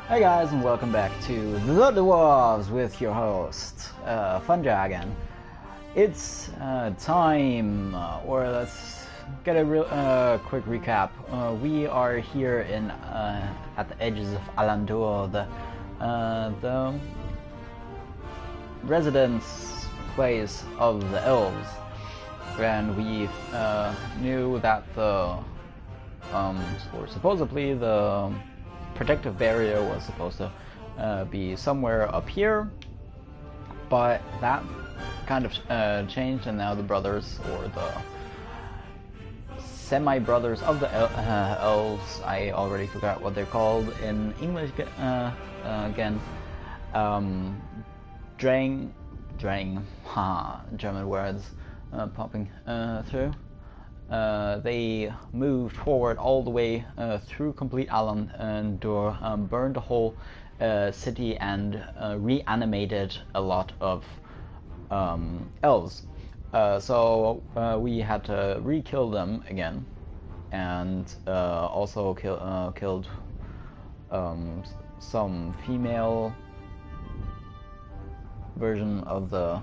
Hey guys, and welcome back to The Dwarves with your host, Fundragon. It's time, or let's get a real quick recap. We are here in at the edges of Alandur, the residence place of the elves, and we knew that or supposedly the protective barrier was supposed to be somewhere up here, but that kind of changed, and now the brothers, or the semi-brothers of the elves, I already forgot what they're called in English again, German words popping through. They moved forward all the way through complete Alandur, burned the whole city, and reanimated a lot of elves. So we had to re-kill them again, and also killed some female version of the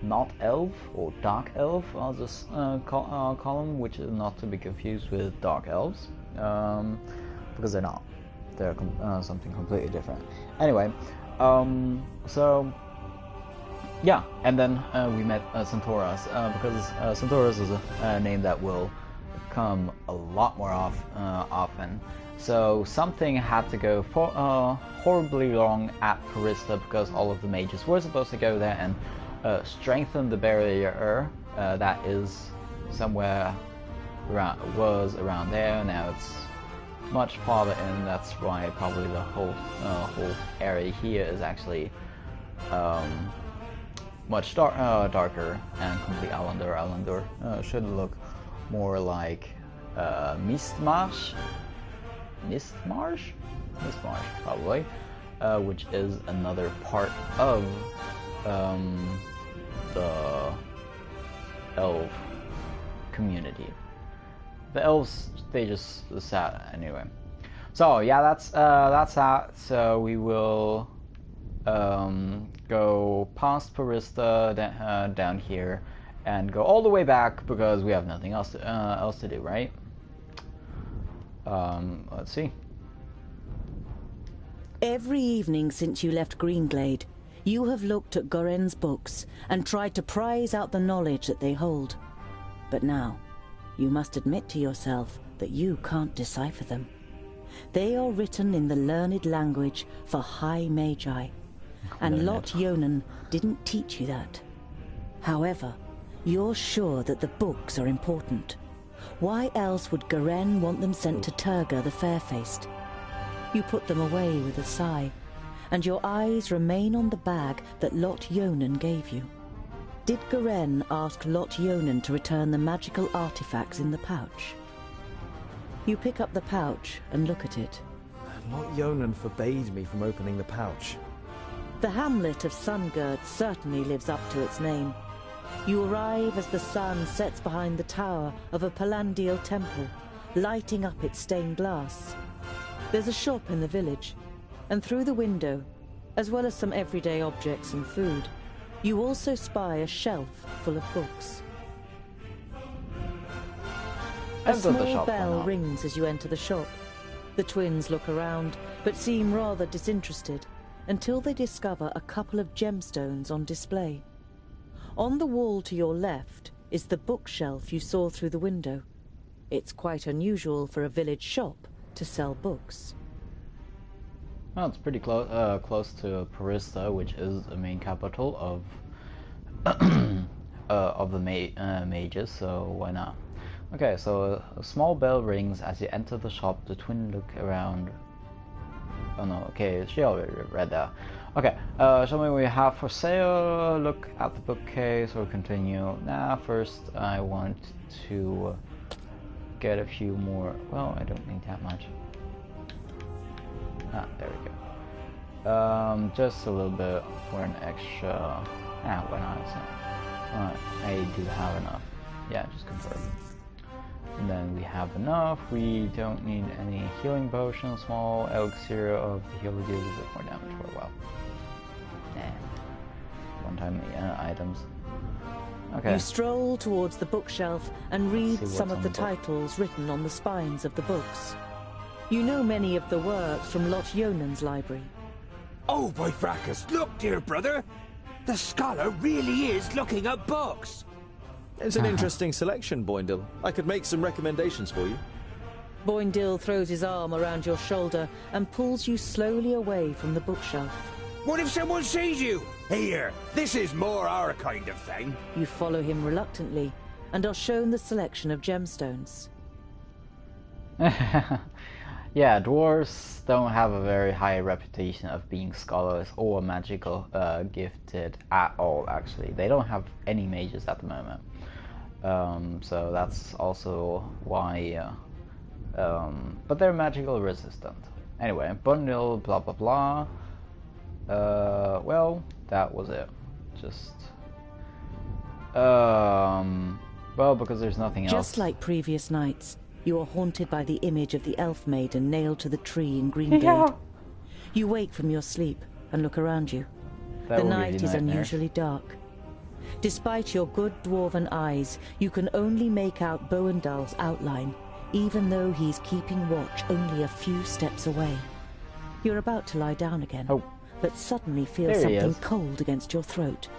not elf, or dark elf, I'll just call them, which is not to be confused with dark elves, because they're not. They're something completely different. Anyway, so yeah, and then we met Centauros, because Centauros is a name that will come a lot more often. So something had to go horribly wrong at Parista, because all of the mages were supposed to go there and strengthen the barrier that is somewhere around there. Now it's much farther in. That's why probably the whole area here is actually much darker and complete Alandur. Alandur should look more like Mistmarsh probably, which is another part of the elf community. The elves, they just sat anyway. So yeah, that's that. So we will go past Parista down here and go all the way back, because we have nothing else to do, right? Let's see. Every evening since you left Greenglade, you have looked at Goren's books and tried to prize out the knowledge that they hold. But now, you must admit to yourself that you can't decipher them. They are written in the learned language for high magi, and Lot Yonan didn't teach you that. However, you're sure that the books are important. Why else would Goren want them sent to Turga the Fair-Faced? You put them away with a sigh, and your eyes remain on the bag that Lot Yonan gave you. Did Goren ask Lot Yonan to return the magical artifacts in the pouch? You pick up the pouch and look at it. Lot Yonan forbade me from opening the pouch. The hamlet of Sungird certainly lives up to its name. You arrive as the sun sets behind the tower of a Palandial temple, lighting up its stained glass. There's a shop in the village, and through the window, as well as some everyday objects and food, you also spy a shelf full of books. A small bell rings as you enter the shop. The twins look around, but seem rather disinterested, until they discover a couple of gemstones on display. On the wall to your left is the bookshelf you saw through the window. It's quite unusual for a village shop to sell books. Well, it's pretty close to Parista, which is the main capital of the mages, so why not? Okay, so a small bell rings as you enter the shop. The twin look around. Oh no, okay, she already read that. Okay, show me what we have for sale. Look at the bookcase or continue. Nah, first I want to get a few more. Well, I don't need that much. Ah, there we go. Just a little bit for an extra. Why not? I do have enough. Yeah, just confirm. And then we have enough. We don't need any healing potion. Small elixir of the healer deals a bit more damage for a while. One-time items. Okay. You stroll towards the bookshelf and read some of the book. titles written on the spines of the books. You know many of the works from Lot Yonan's library. Oh, by fracas, look, dear brother! The scholar really is looking at books! It's an interesting selection, Boindle. I could make some recommendations for you. Boindle throws his arm around your shoulder and pulls you slowly away from the bookshelf. What if someone sees you? Here, this is more our kind of thing. You follow him reluctantly and are shown the selection of gemstones. Yeah, dwarves don't have a very high reputation of being scholars or magical gifted at all, actually. They don't have any mages at the moment. So that's also why... but they're magical resistant. Anyway, bundle, blah blah blah. Well, that was it. Just... well, because there's nothing else. Just like previous nights, you are haunted by the image of the elf maiden nailed to the tree in Greenglade. Yeah. You wake from your sleep and look around you. That The will give night you is nightmares. unusually dark. Despite your good dwarven eyes, you can only make out Boendal's outline, even though he's keeping watch only a few steps away. You're about to lie down again, but suddenly feel There he something is. cold against your throat.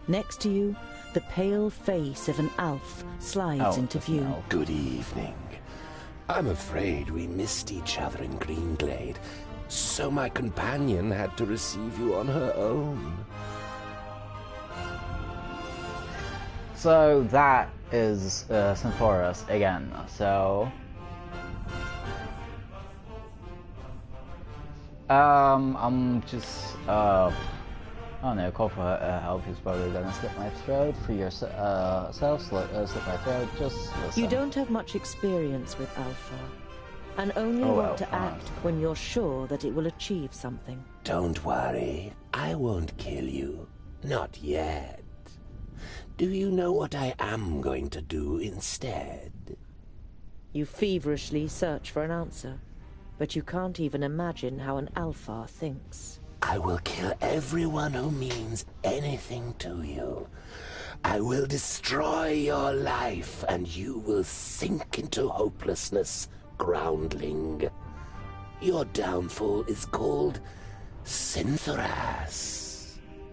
Next to you, the pale face of an elf slides into it's an view. elf. Good evening. I'm afraid we missed each other in Greenglade, so my companion had to receive you on her own. So that is Symphoros again. So I'm just I don't know, call for help is probably gonna slit my throat. For yourself, slit my throat. Just listen. You don't have much experience with Alpha, and only want to act when you're sure that it will achieve something. Don't worry, I won't kill you. Not yet. Do you know what I am going to do instead? You feverishly search for an answer, but you can't even imagine how an Alpha thinks. I will kill everyone who means anything to you. I will destroy your life, and you will sink into hopelessness, groundling. Your downfall is called Synthoras.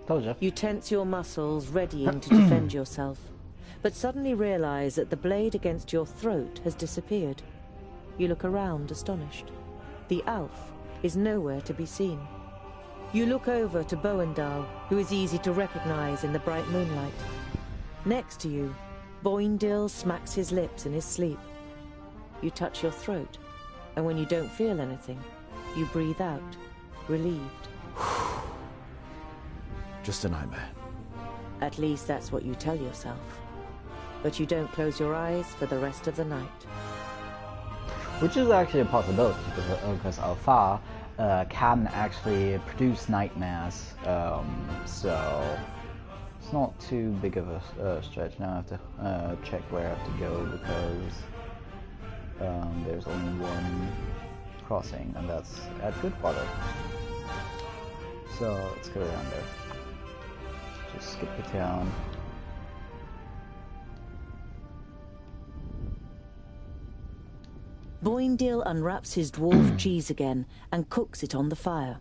Told you. You tense your muscles, readying to defend yourself, but suddenly realize that the blade against your throat has disappeared. You look around, astonished. The elf is nowhere to be seen. You look over to Boendal, who is easy to recognize in the bright moonlight. Next to you, Boindil smacks his lips in his sleep. You touch your throat, and when you don't feel anything, you breathe out, relieved. Just a nightmare. At least that's what you tell yourself. But you don't close your eyes for the rest of the night. Which is actually a possibility, because Alpha can actually produce nightmares, so it's not too big of a stretch. Now I have to check where I have to go, because there's only one crossing, and that's at Goodwater. So let's go down there. Just skip the town. Boindil unwraps his dwarf cheese again and cooks it on the fire.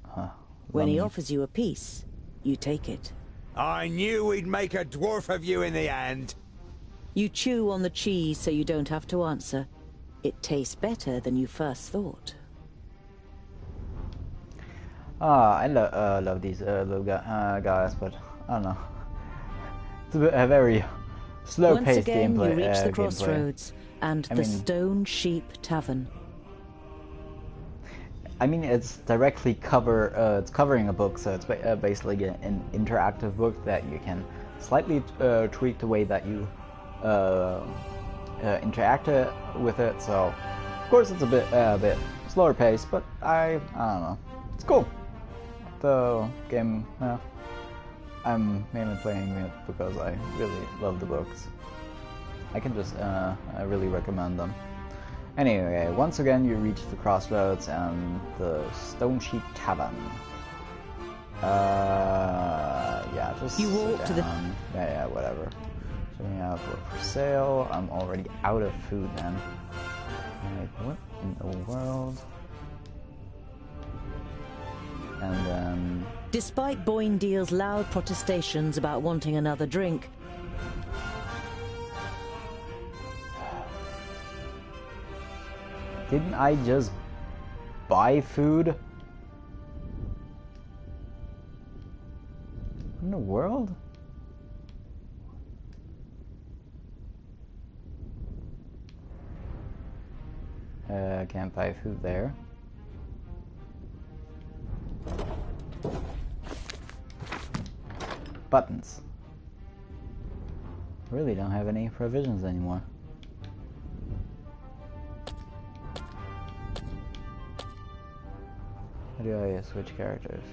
When he offers you a piece, you take it. I knew we'd make a dwarf of you in the end. You chew on the cheese so you don't have to answer. It tastes better than you first thought. I love these little guys, but I don't know. It's a very slow-paced Once again, gameplay. you reach the gameplay. crossroads and the Stone Sheep Tavern. I mean, it's directly it's covering a book, so it's basically an interactive book that you can slightly tweak the way that you interact with it. So, of course, it's a bit slower paced, but I don't know, it's cool. The game, I'm mainly playing it because I really love the books. I can just, I really recommend them. Anyway, once again you reach the crossroads and the Stone Sheep Tavern. Yeah, just You walk to the... Yeah, whatever. Checking out for sale. I'm already out of food then. Like, what in the world? And then... Despite Boindeal's loud protestations about wanting another drink, didn't I just buy food? What in the world? Can't buy food there. Buttons. Really don't have any provisions anymore. How do I switch characters?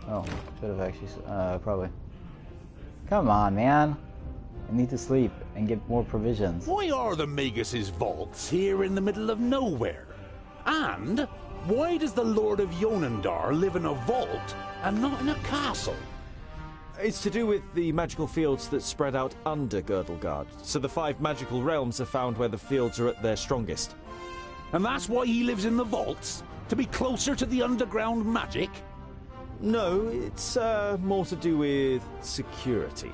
Oh, should have actually, probably. Come on, man. I need to sleep and get more provisions. Why are the Magus' vaults here in the middle of nowhere? And why does the Lord of Yonendar live in a vault and not in a castle? It's to do with the magical fields that spread out under Girdlegard, so the 5 magical realms are found where the fields are at their strongest. And that's why he lives in the vaults? To be closer to the underground magic? No, it's more to do with security.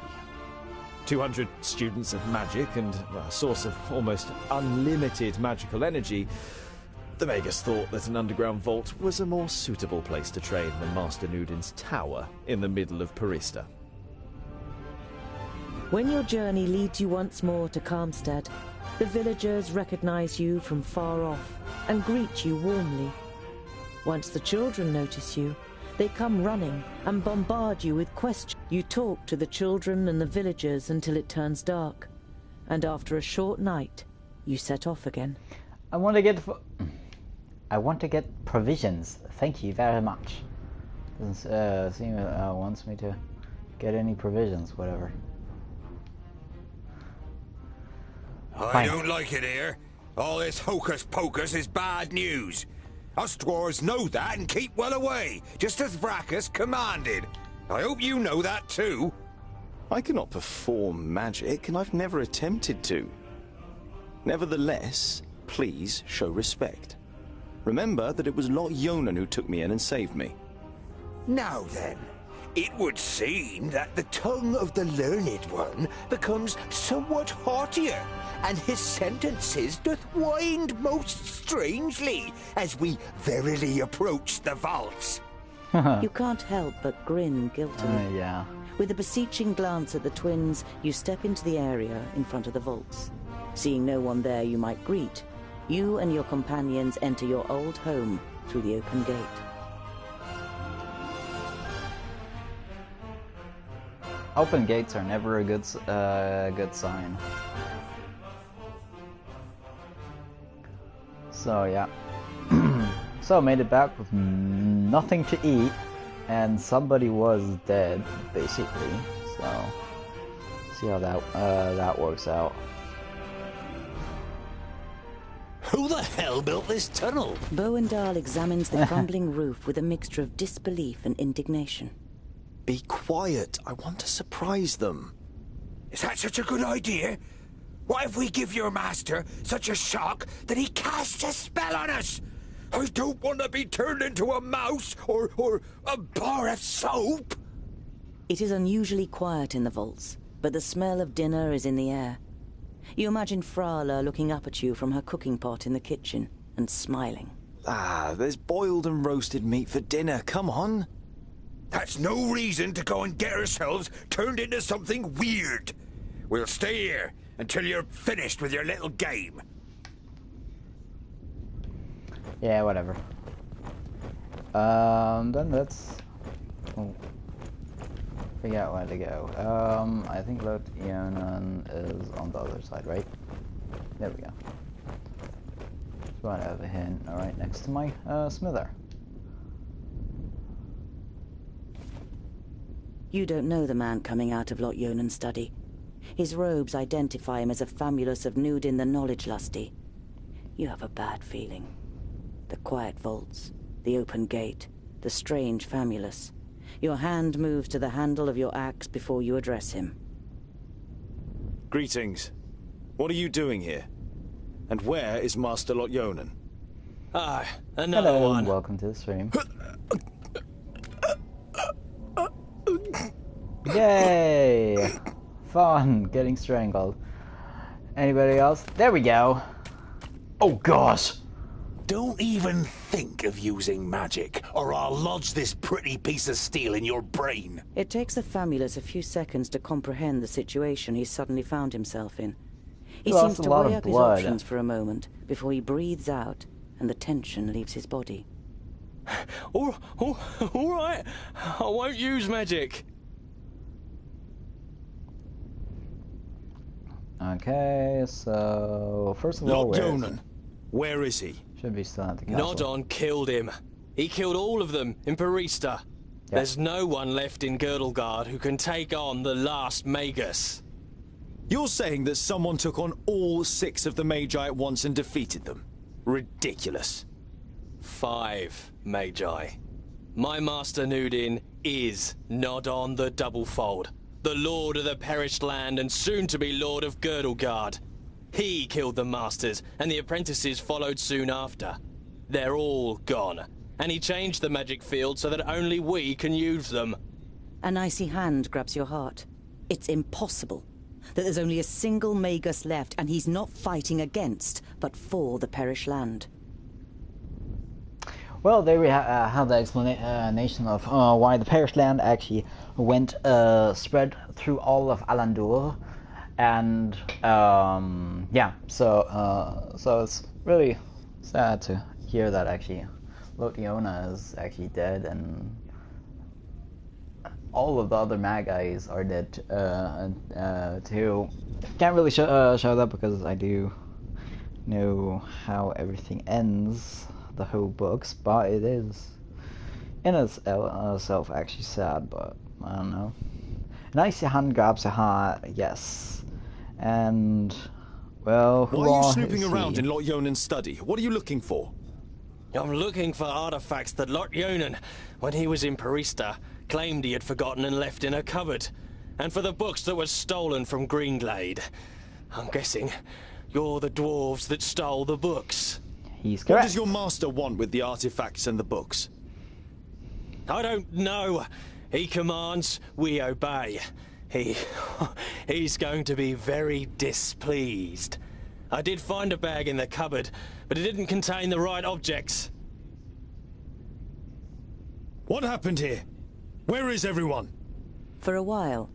200 students of magic and a source of almost unlimited magical energy. The Magus thought that an underground vault was a more suitable place to train than Master Nudin's tower in the middle of Parista. when your journey leads you once more to Calmstead, the villagers recognize you from far off and greet you warmly. Once the children notice you, they come running and bombard you with questions. You talk to the children and the villagers until it turns dark, and after a short night, you set off again. I want to get provisions. Thank you very much. Doesn't seem wants me to get any provisions, whatever. I don't like it here. All this hocus pocus is bad news. Us dwarves know that and keep well away, just as Vracus commanded. I hope you know that too. I cannot perform magic, and I've never attempted to. Nevertheless, please show respect. Remember that it was Lot Yonan who took me in and saved me. Now then, it would seem that the tongue of the learned one becomes somewhat haughtier, and his sentences doth wind most strangely as we verily approach the vaults. You can't help but grin guiltily. Yeah. With a beseeching glance at the twins, you step into the area in front of the vaults. Seeing no one there you might greet, you and your companions enter your old home through the open gate. Open gates are never a good sign. So yeah. So I made it back with nothing to eat, and somebody was dead, basically. So see how that works out. Who the hell built this tunnel? Boendal examines the crumbling roof with a mixture of disbelief and indignation. Be quiet. I want to surprise them. Is that such a good idea? What if we give your master such a shock that he casts a spell on us? I don't want to be turned into a mouse or a bar of soap. It is unusually quiet in the vaults, but the smell of dinner is in the air. You imagine Frala looking up at you from her cooking pot in the kitchen and smiling. Ah, there's boiled and roasted meat for dinner. Come on. That's no reason to go and get ourselves turned into something weird. We'll stay here until you're finished with your little game. Yeah, whatever. Then let's figure out where to go. I think Lot Ionan is on the other side, right? There we go. It's right over here, right next to my smither. You don't know the man coming out of Lot Yonan's study, His robes identify him as a famulus of Nudin the Knowledge Lusty. You have a bad feeling. The quiet vaults, the open gate, the strange famulus. Your hand moves to the handle of your axe before you address him. Greetings. What are you doing here? And where is Master Lot-Yonan? Ah, another Hello, one. and welcome to the stream. Yay! Fun, getting strangled. Anybody else? There we go. Oh gosh! Don't even think of using magic, or I'll lodge this pretty piece of steel in your brain. It takes the famulus a few seconds to comprehend the situation he's suddenly found himself in. He Lost seems a to lot weigh of up his blood. options for a moment before he breathes out and the tension leaves his body. All right. I won't use magic. Okay, so first of all, Lot-Yonan. Where is he? should be still at the castle. Nodon killed him. He killed all of them in Parista. There's no one left in Girdlegard who can take on the last Magus. You're saying that someone took on all 6 of the Magi at once and defeated them? Ridiculous. 5 Magi. My master Nudin is Nodon the Doublefold, the Lord of the Perished Land and soon to be Lord of Girdlegard. He killed the masters, and the apprentices followed soon after. They're all gone, and he changed the magic field so that only we can use them. An icy hand grabs your heart. It's impossible that there's only a single Magus left, and he's not fighting against, but for the Perished Land. Well, there we have the explanation of why the Perished Land actually went spread through all of Alandur, and yeah, so it's really sad to hear that actually Lot-Yonan is actually dead, and all of the other Magi are dead too. Can't really show that because I do know how everything ends, the whole books, but it is in itself actually sad, but I don't know. An icy hand grabs a heart, yes. And, well, who Why are you is snooping he? around in Lot-Yonan's study? What are you looking for? I'm looking for artifacts that Lot-Yonan, when he was in Parista, claimed he had forgotten and left in a cupboard. And for the books that were stolen from Greenglade. I'm guessing you're the dwarves that stole the books. He's What correct. does your master want with the artifacts and the books? I don't know. He commands, we obey. He's going to be very displeased. I did find a bag in the cupboard, but it didn't contain the right objects. What happened here? Where is everyone? For a while,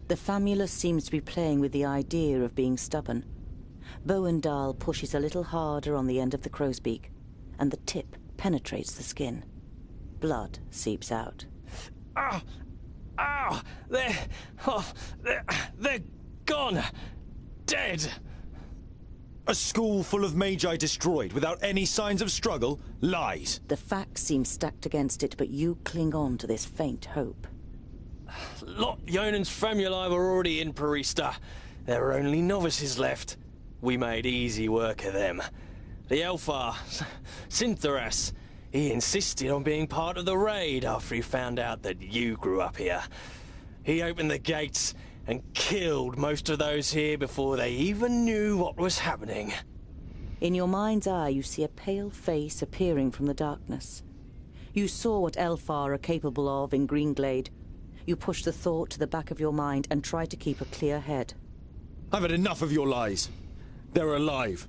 the famulus seems to be playing with the idea of being stubborn. Bowendahl pushes a little harder on the end of the crow's beak, and the tip penetrates the skin. Blood seeps out. Ah! Ah! They're gone! Dead! A school full of Magi destroyed without any signs of struggle? Lies. The facts seem stacked against it, but you cling on to this faint hope. Lot-Yonan's famuli were already in Parista. There were only novices left. We made easy work of them. The Elfar, Sintheras, he insisted on being part of the raid after he found out that you grew up here. He opened the gates and killed most of those here before they even knew what was happening. In your mind's eye, you see a pale face appearing from the darkness. You saw what Elfar are capable of in Greenglade. You push the thought to the back of your mind and try to keep a clear head. I've had enough of your lies. They're alive.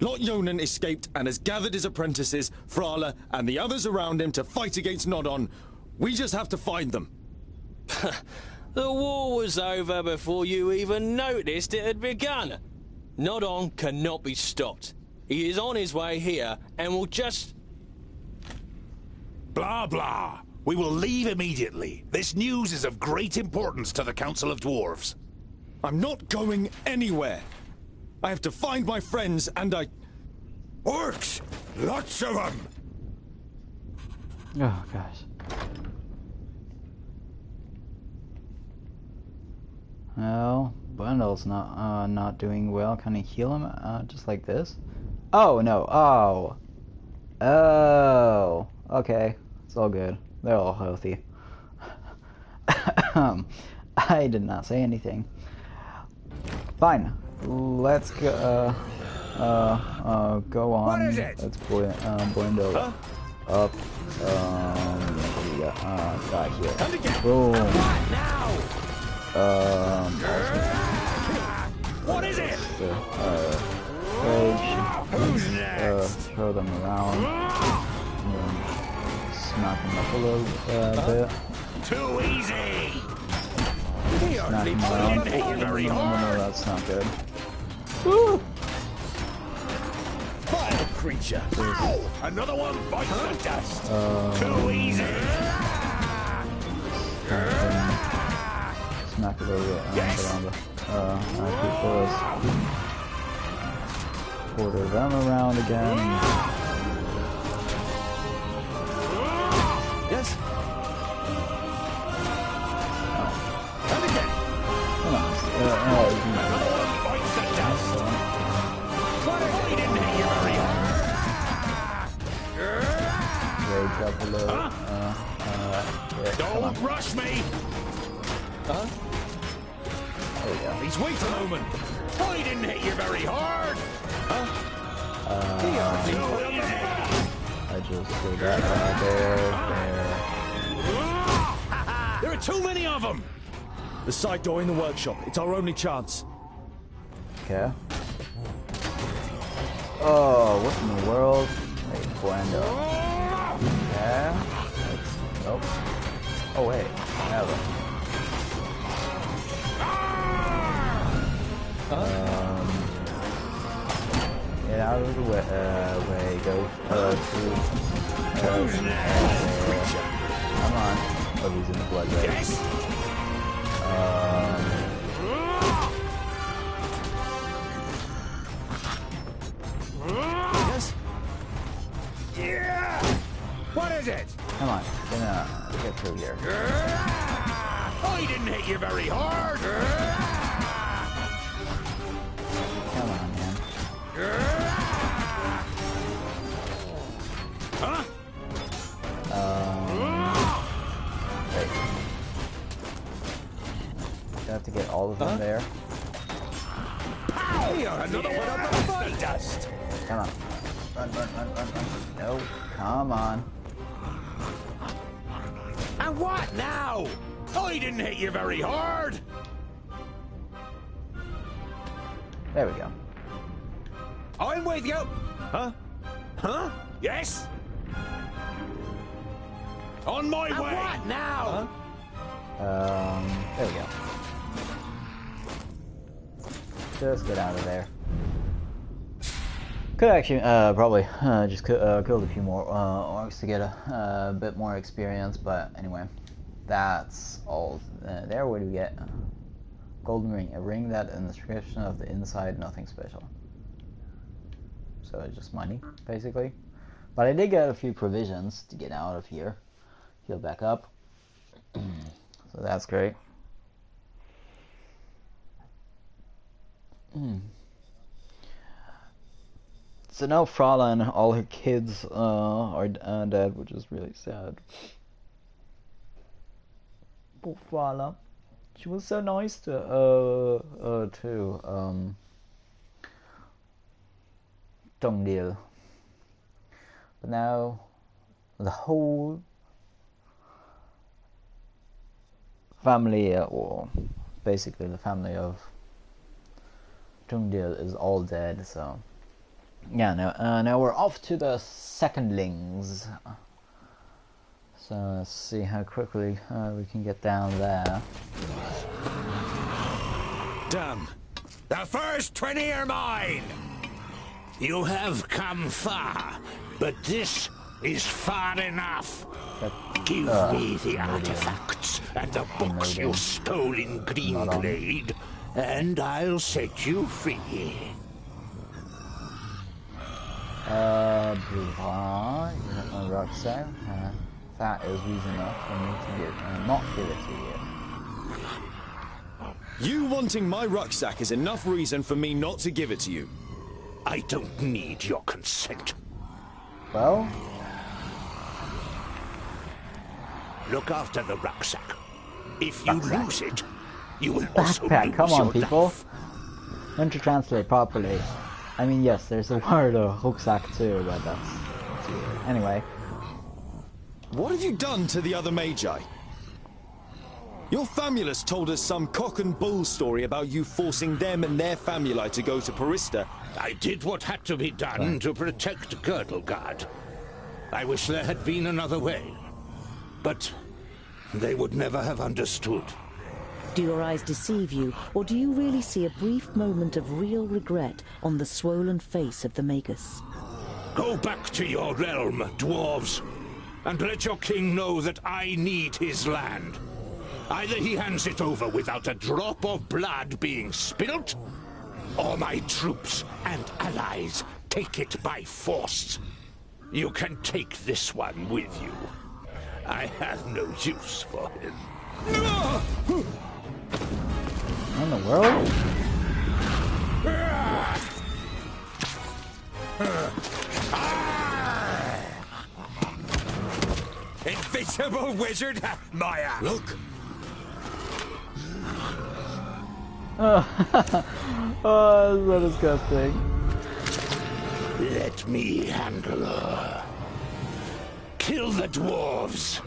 Lot-Yonan escaped and has gathered his apprentices, Frala, and the others around him to fight against Nodon. We just have to find them. The war was over before you even noticed it had begun. Nodon cannot be stopped. He is on his way here and will just... Blah, blah. We will leave immediately. This news is of great importance to the Council of Dwarves. I'm not going anywhere. I have to find my friends, and I... Orcs! Lots of them! Oh gosh. Well, Bundle's not doing well. Can I heal him just like this? Oh no! Oh, oh. Okay, it's all good. They're all healthy. I did not say anything. Fine. Let's go. Go on. What is it? Let's Buendo up. What do we got here? Boom. What now? What is it? Who's next? Throw them around. And then smack them up a little bit. Too easy. Smack them around. No, that's not good. Woo! Vile creature. Ow! Another one bites the dust. Too easy. Smack it over around the people. Quarter them around again. Yes? And again. Come on. Bites the dust. What if I didn't hit you very hard? Rage up a little. Yeah, come on. Don't rush me. There we go. Please wait a moment. I didn't hit you very hard. Too easy. I just did that there. There are too many of them! The side door in the workshop. It's our only chance. Okay. Oh, what in the world? Hey, Buendo. Okay. Nope. Oh, wait. Never. Get out of the way. Go through. Come on. Oh, he's in the blood right? Yes. Yes? Yeah. What is it? Come on. Get through here. I didn't hit you very hard. Come on, man. Huh? Wait. Do I have to get all of them there? Pow! Another one of the dust. Come on. Run. No, come on. And what now? I didn't hit you very hard. There we go. I'm with you. Huh? Huh? Yes. On my And way. what now? There we go. Just get out of there. Could actually probably just killed a few more orcs to get a bit more experience, but anyway, that's all there. What do we get? Golden ring, a ring that in the description of the inside, nothing special. So it's just money, basically. But I did get a few provisions to get out of here. Heal back up. So that's great. So now Frala and all her kids are dead, which is really sad. Poor Frala. She was so nice to Dongdil. But now the whole family, or basically the family of Dongdil is all dead, so yeah, now we're off to the secondlings. So let's see how quickly we can get down there. Damn. The first 20 are mine. You have come far, but this is far enough. Give me the artifacts and the books you stole in Greenglade, and I'll set you free. Boulevard, my rucksack. That is reason enough for me to not give it to you. You wanting my rucksack is enough reason for me not to give it to you. I don't need your consent. Well, Look after the rucksack. If you lose it, you will also backpack. lose Come on, your people. life. Learn to translate properly. I mean, yes, there's a word rucksack too, but that's weird. Anyway. What have you done to the other Magi? Your famulus told us some cock and bull story about you forcing them and their famuli to go to Parista. I did what had to be done to protect Girdlegard. I wish there had been another way. But they would never have understood. Do your eyes deceive you, or do you really see a brief moment of real regret on the swollen face of the Magus? Go back to your realm, dwarves, and let your king know that I need his land. Either he hands it over without a drop of blood being spilt, or my troops and allies take it by force. You can take this one with you. I have no use for him. What in the world? Invisible wizard, Maya. Look. Oh, so disgusting. Let me handle her. Kill the dwarves.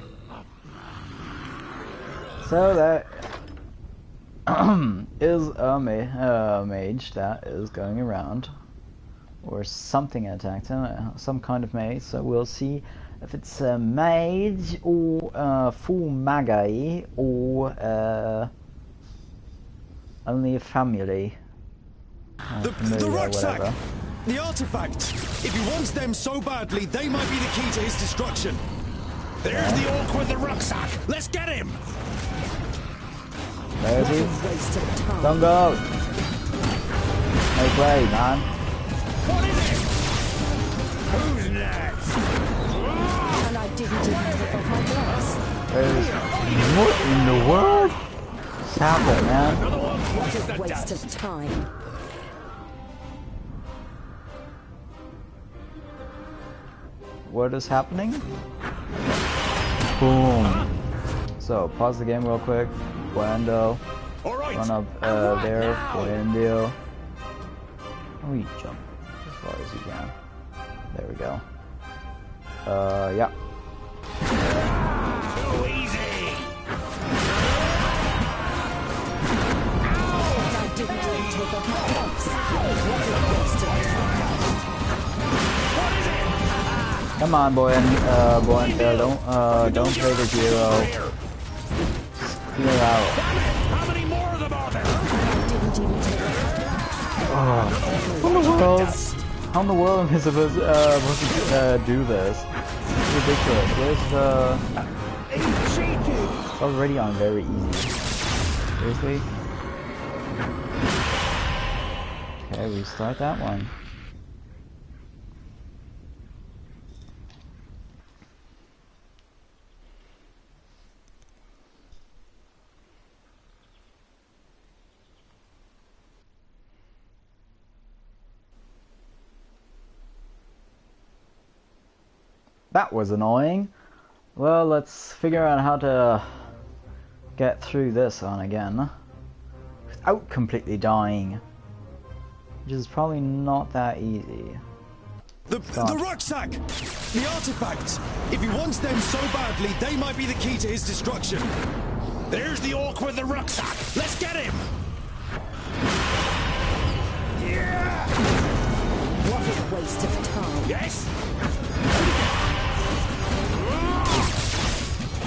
So that is a mage that is going around, or something attacked him, some kind of mage. So we'll see if it's a mage or full magi or only a family. The rucksack! The artifact! If he wants them so badly, they might be the key to his destruction. There's the orc with the rucksack. Let's get him. There is he. Don't go! No play, man. What is it? Who's next? And I didn't even take off my gloves. There's... What in the world? What's happening, man? What a waste of time. What is happening? Boom. So, pause the game real quick. Buendo. Run up there. Buendo. Oh, you jump as far as you can. There we go. Yeah. Too easy. I didn't even take off my gloves. What a waste of time. Come on, boy and don't play the hero. Clear out. How many more of them are there? I didn't even take off my gloves. How in the world? How in the world am I supposed to do this? It's ridiculous. Where's the? It's already on very easy. Seriously? Okay, restart that one. That was annoying. Well, let's figure out how to get through this one again without completely dying, which is probably not that easy. The rucksack! The artifacts! If he wants them so badly, they might be the key to his destruction. There's the orc with the rucksack. Let's get him. Yeah. What a waste of time. Yes.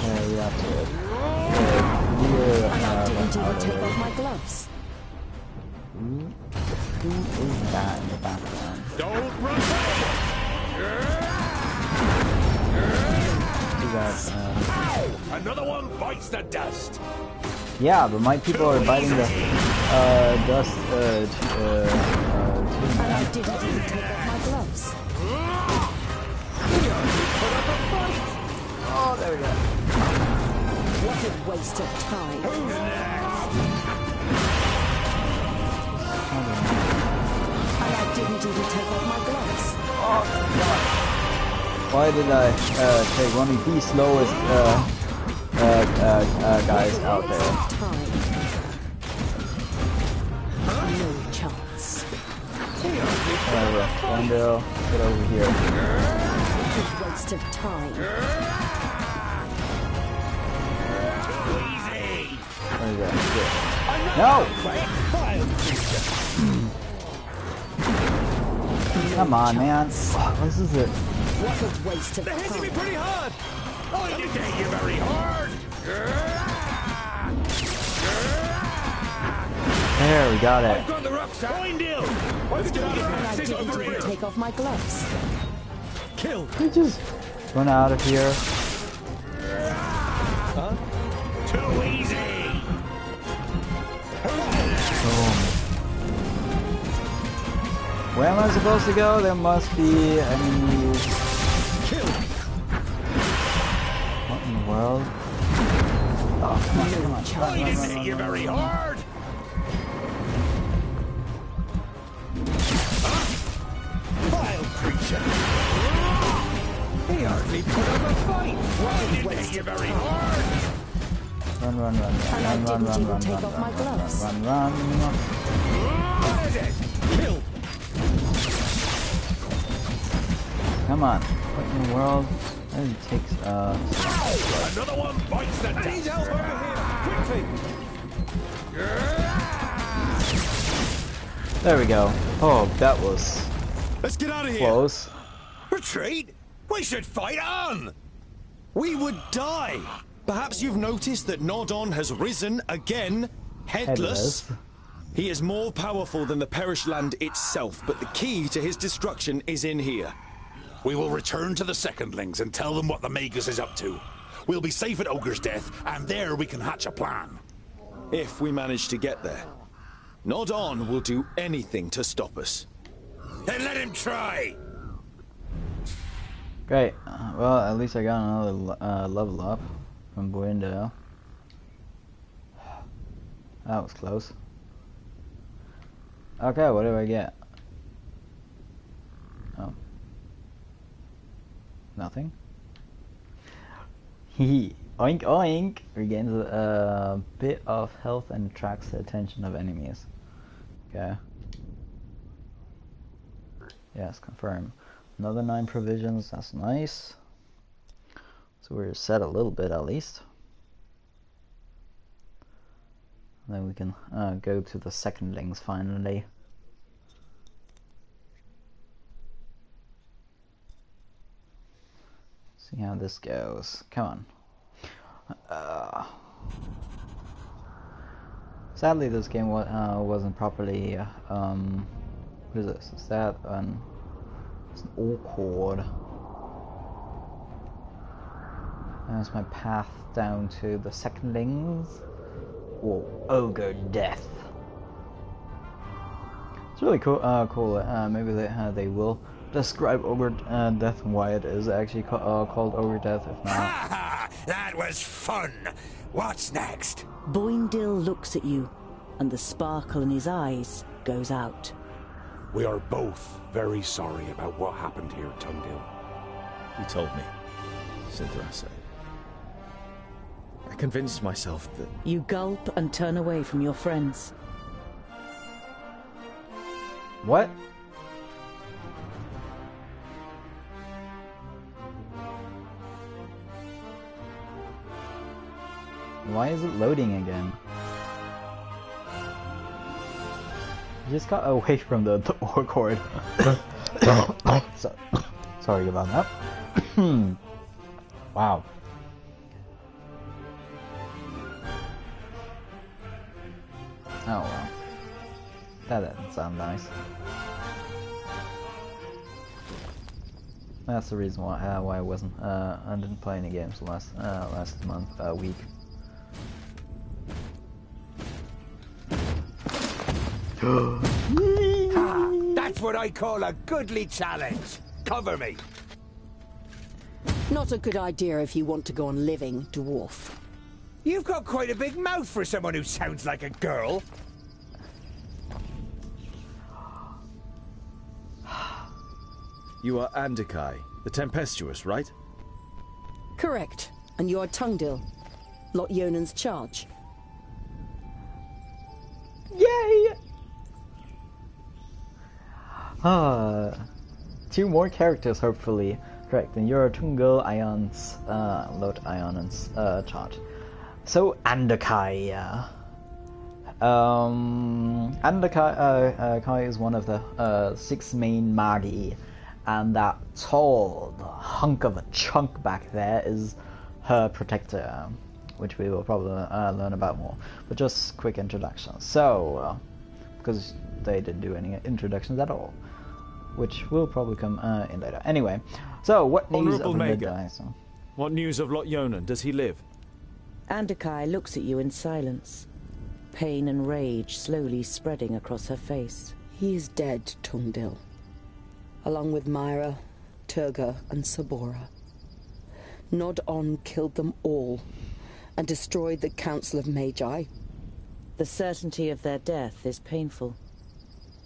Yeah, that's it. And I didn't even take off my gloves. Who is that in the background? Don't run away. Who's that? Another one bites the dust. Yeah, but my people are biting the dust too, And I man. didn't even take off my gloves. Oh, there we go. What a waste of time. Who's next? And I didn't even take off my gloves. Why did I take one of the slowest guys out there? Time. No chance. Whatever. Wendell, get over here. It's a waste of time. Where is that? No! Come on, man. This is it. What a waste of They're hitting me time. pretty hard! I didn't hit you very hard. There, we got it. Got the rucksack. Find you. Let's get out And I of here. didn't Over even here. take off my gloves. Kill! We just run out of here. Too easy. Boom. Where am I supposed to go? There must be enemies. Kill! What in the world? Oh, come on, come on. I didn't hit you very hard. Vile creature! He hardly put up a fight! I didn't hit you very hard. Run, run, run, And I run, run, didn't run, even run, take run, off my run, gloves. run, run, run. Kill! Come on. What in the world? That only takes, Another one bites the I need dust. help over here! Quickly! there we go. Oh, that was Let's get out of here! close. Retreat? We should fight on! We would die! Perhaps you've noticed that Nodon has risen again, headless. He is more powerful than the Perished Land itself, but the key to his destruction is in here. We will return to the Secondlings and tell them what the Magus is up to. We'll be safe at Ogre's Death, and there we can hatch a plan. If we manage to get there. Nodon will do anything to stop us. Then let him try! Great. Well, at least I got another level up from Buendo. That was close. Okay, what do I get? Oh. Nothing. Hehe. Oink oink! Regains a bit of health and attracts the attention of enemies. Okay. Yes, confirm. Another 9 provisions, that's nice. So we're set a little bit at least. And then we can go to the Secondlings finally. See how this goes. Come on. Sadly, this game wasn't properly. What is this? Is that it's an awkward. There's my path down to the Secondlings. Or Ogre Death. It's really cool. Maybe they will describe Ogre Death and why it is actually called Ogre Death. If not, Ha ha! That was fun! What's next? Boindil looks at you, and the sparkle in his eyes goes out. We are both very sorry about what happened here, Tungdil. You told me, Sinthras. I convinced myself that... You gulp and turn away from your friends. what? Why is it loading again? You just got away from the cord. Sorry about that. Wow. Oh well. That doesn't sound nice. That's the reason why I wasn't I didn't play any games last week. That's what I call a goodly challenge. Cover me. Not a good idea if you want to go on living, dwarf. You've got quite a big mouth for someone who sounds like a girl. You are Andakai, the Tempestuous, right? Correct. And you are Tungdil, Lot Yonan's charge. Yay! Two more characters, hopefully. Correct, and you're Tungdil Ion's, Lot Ion's, charge. So, Andakai, Andakai is one of the 6 main Magi, and that tall hunk of a chunk back there is her protector, which we will probably learn about more. But just quick introduction. So, because they didn't do any introductions at all, which will probably come in later. Anyway, so what news Honourable of the Mager, midday? So? What news of Lot Yonan? Does he live? Andakai looks at you in silence, pain and rage slowly spreading across her face. He is dead, Tungdil. Along with Myra, Turga, and Sabora. Nod-On killed them all, and destroyed the Council of Magi. The certainty of their death is painful.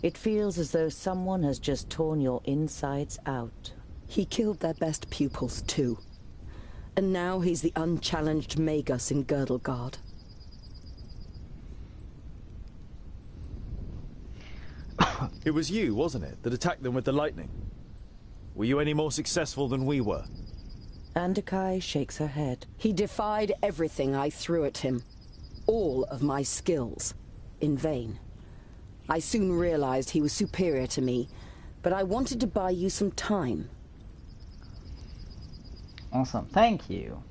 It feels as though someone has just torn your insides out. He killed their best pupils, too. And now he's the unchallenged Magus in Girdlegard. It was you, wasn't it, that attacked them with the lightning? Were you any more successful than we were? Andakai shakes her head. He defied everything I threw at him. All of my skills. In vain. I soon realized he was superior to me, but I wanted to buy you some time. Awesome, thank you.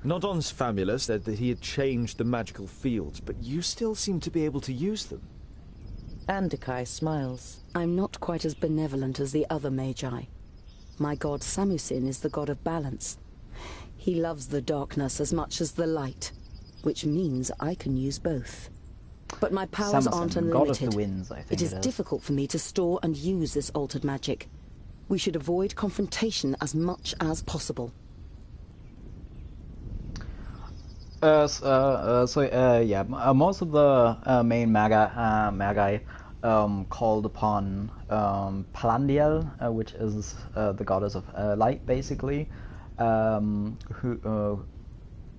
Nodon's famula said that he had changed the magical fields, but you still seem to be able to use them. Andakai smiles. I'm not quite as benevolent as the other Magi. My god Samusin is the god of balance. He loves the darkness as much as the light, which means I can use both. But my powers Samusin, aren't god unlimited. of the winds, I think it is difficult for me to store and use this altered magic. We should avoid confrontation as much as possible. Most of the main Magi called upon Palandiel, which is the goddess of light, basically, and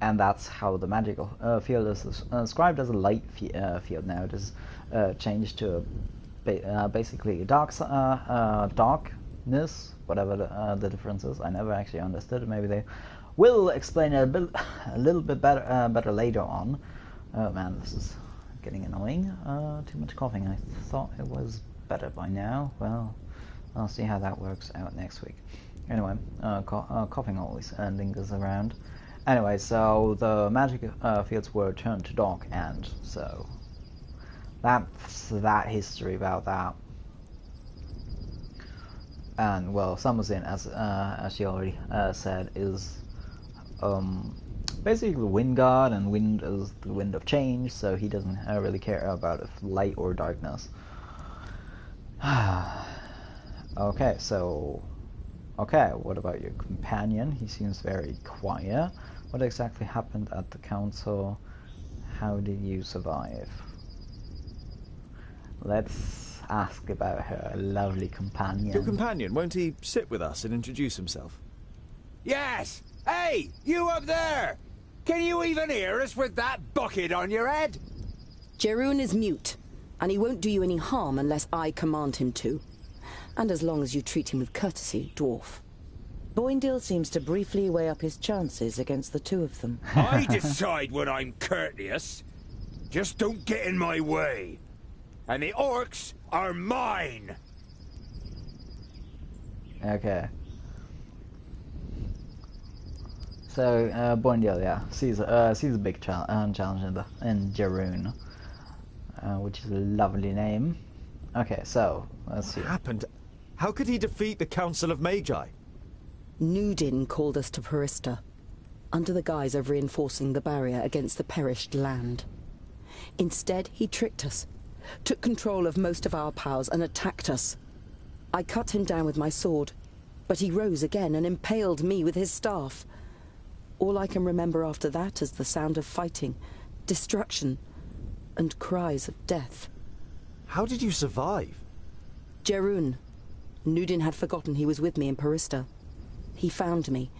that's how the magical field is described as a light field now. It is changed to basically darkness, whatever the difference is. I never actually understood it. Maybe they will explain it a little bit better later on. Oh man, this is getting annoying. Too much coughing. I thought it was better by now. Well, I'll see how that works out next week. Anyway, coughing always lingers around. Anyway, so the magic fields were turned to dark, and so that's that history about that. And well, Samusin, as she already said, is basically the wind god, and wind is the wind of change, so he doesn't really care about if light or darkness. Okay, so what about your companion? He seems very quiet. What exactly happened at the council? How did you survive? Let's ask about her lovely companion. Your companion, won't he sit with us and introduce himself? Yes! Hey, you up there! Can you even hear us with that bucket on your head? Jeroen is mute, and he won't do you any harm unless I command him to. And as long as you treat him with courtesy, dwarf. Boindil seems to briefly weigh up his chances against the two of them. I decide when I'm courteous. Just don't get in my way. And the orcs are mine! Okay. So, Boindil, yeah, sees a big challenge in Jeroen, which is a lovely name. Okay, so, let's see. What happened? How could he defeat the Council of Magi? Nudin called us to Perista, under the guise of reinforcing the barrier against the perished land. Instead, he tricked us, took control of most of our powers and attacked us. I cut him down with my sword, but he rose again and impaled me with his staff. All I can remember after that is the sound of fighting, destruction, and cries of death. How did you survive? Jeroen, Nudin had forgotten he was with me in Parista. He found me,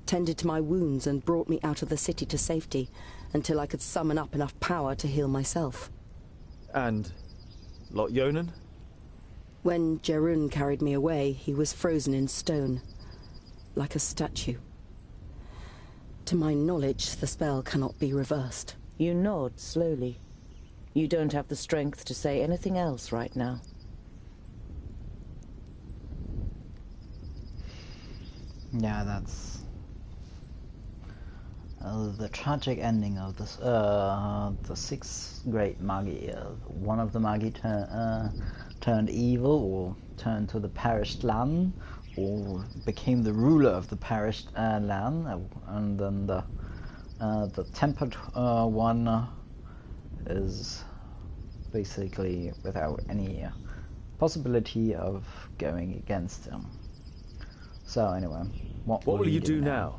tended to my wounds and brought me out of the city to safety until I could summon up enough power to heal myself. And Lot Yonan? When Jerun carried me away, he was frozen in stone, like a statue. To my knowledge, the spell cannot be reversed. You nod slowly. You don't have the strength to say anything else right now. Yeah, that's the tragic ending of this. The sixth great Magi. One of the Magi turned evil, or turned to the perished land, or became the ruler of the perished land, and then the tempered one is basically without any possibility of going against him. So anyway, what will you do now?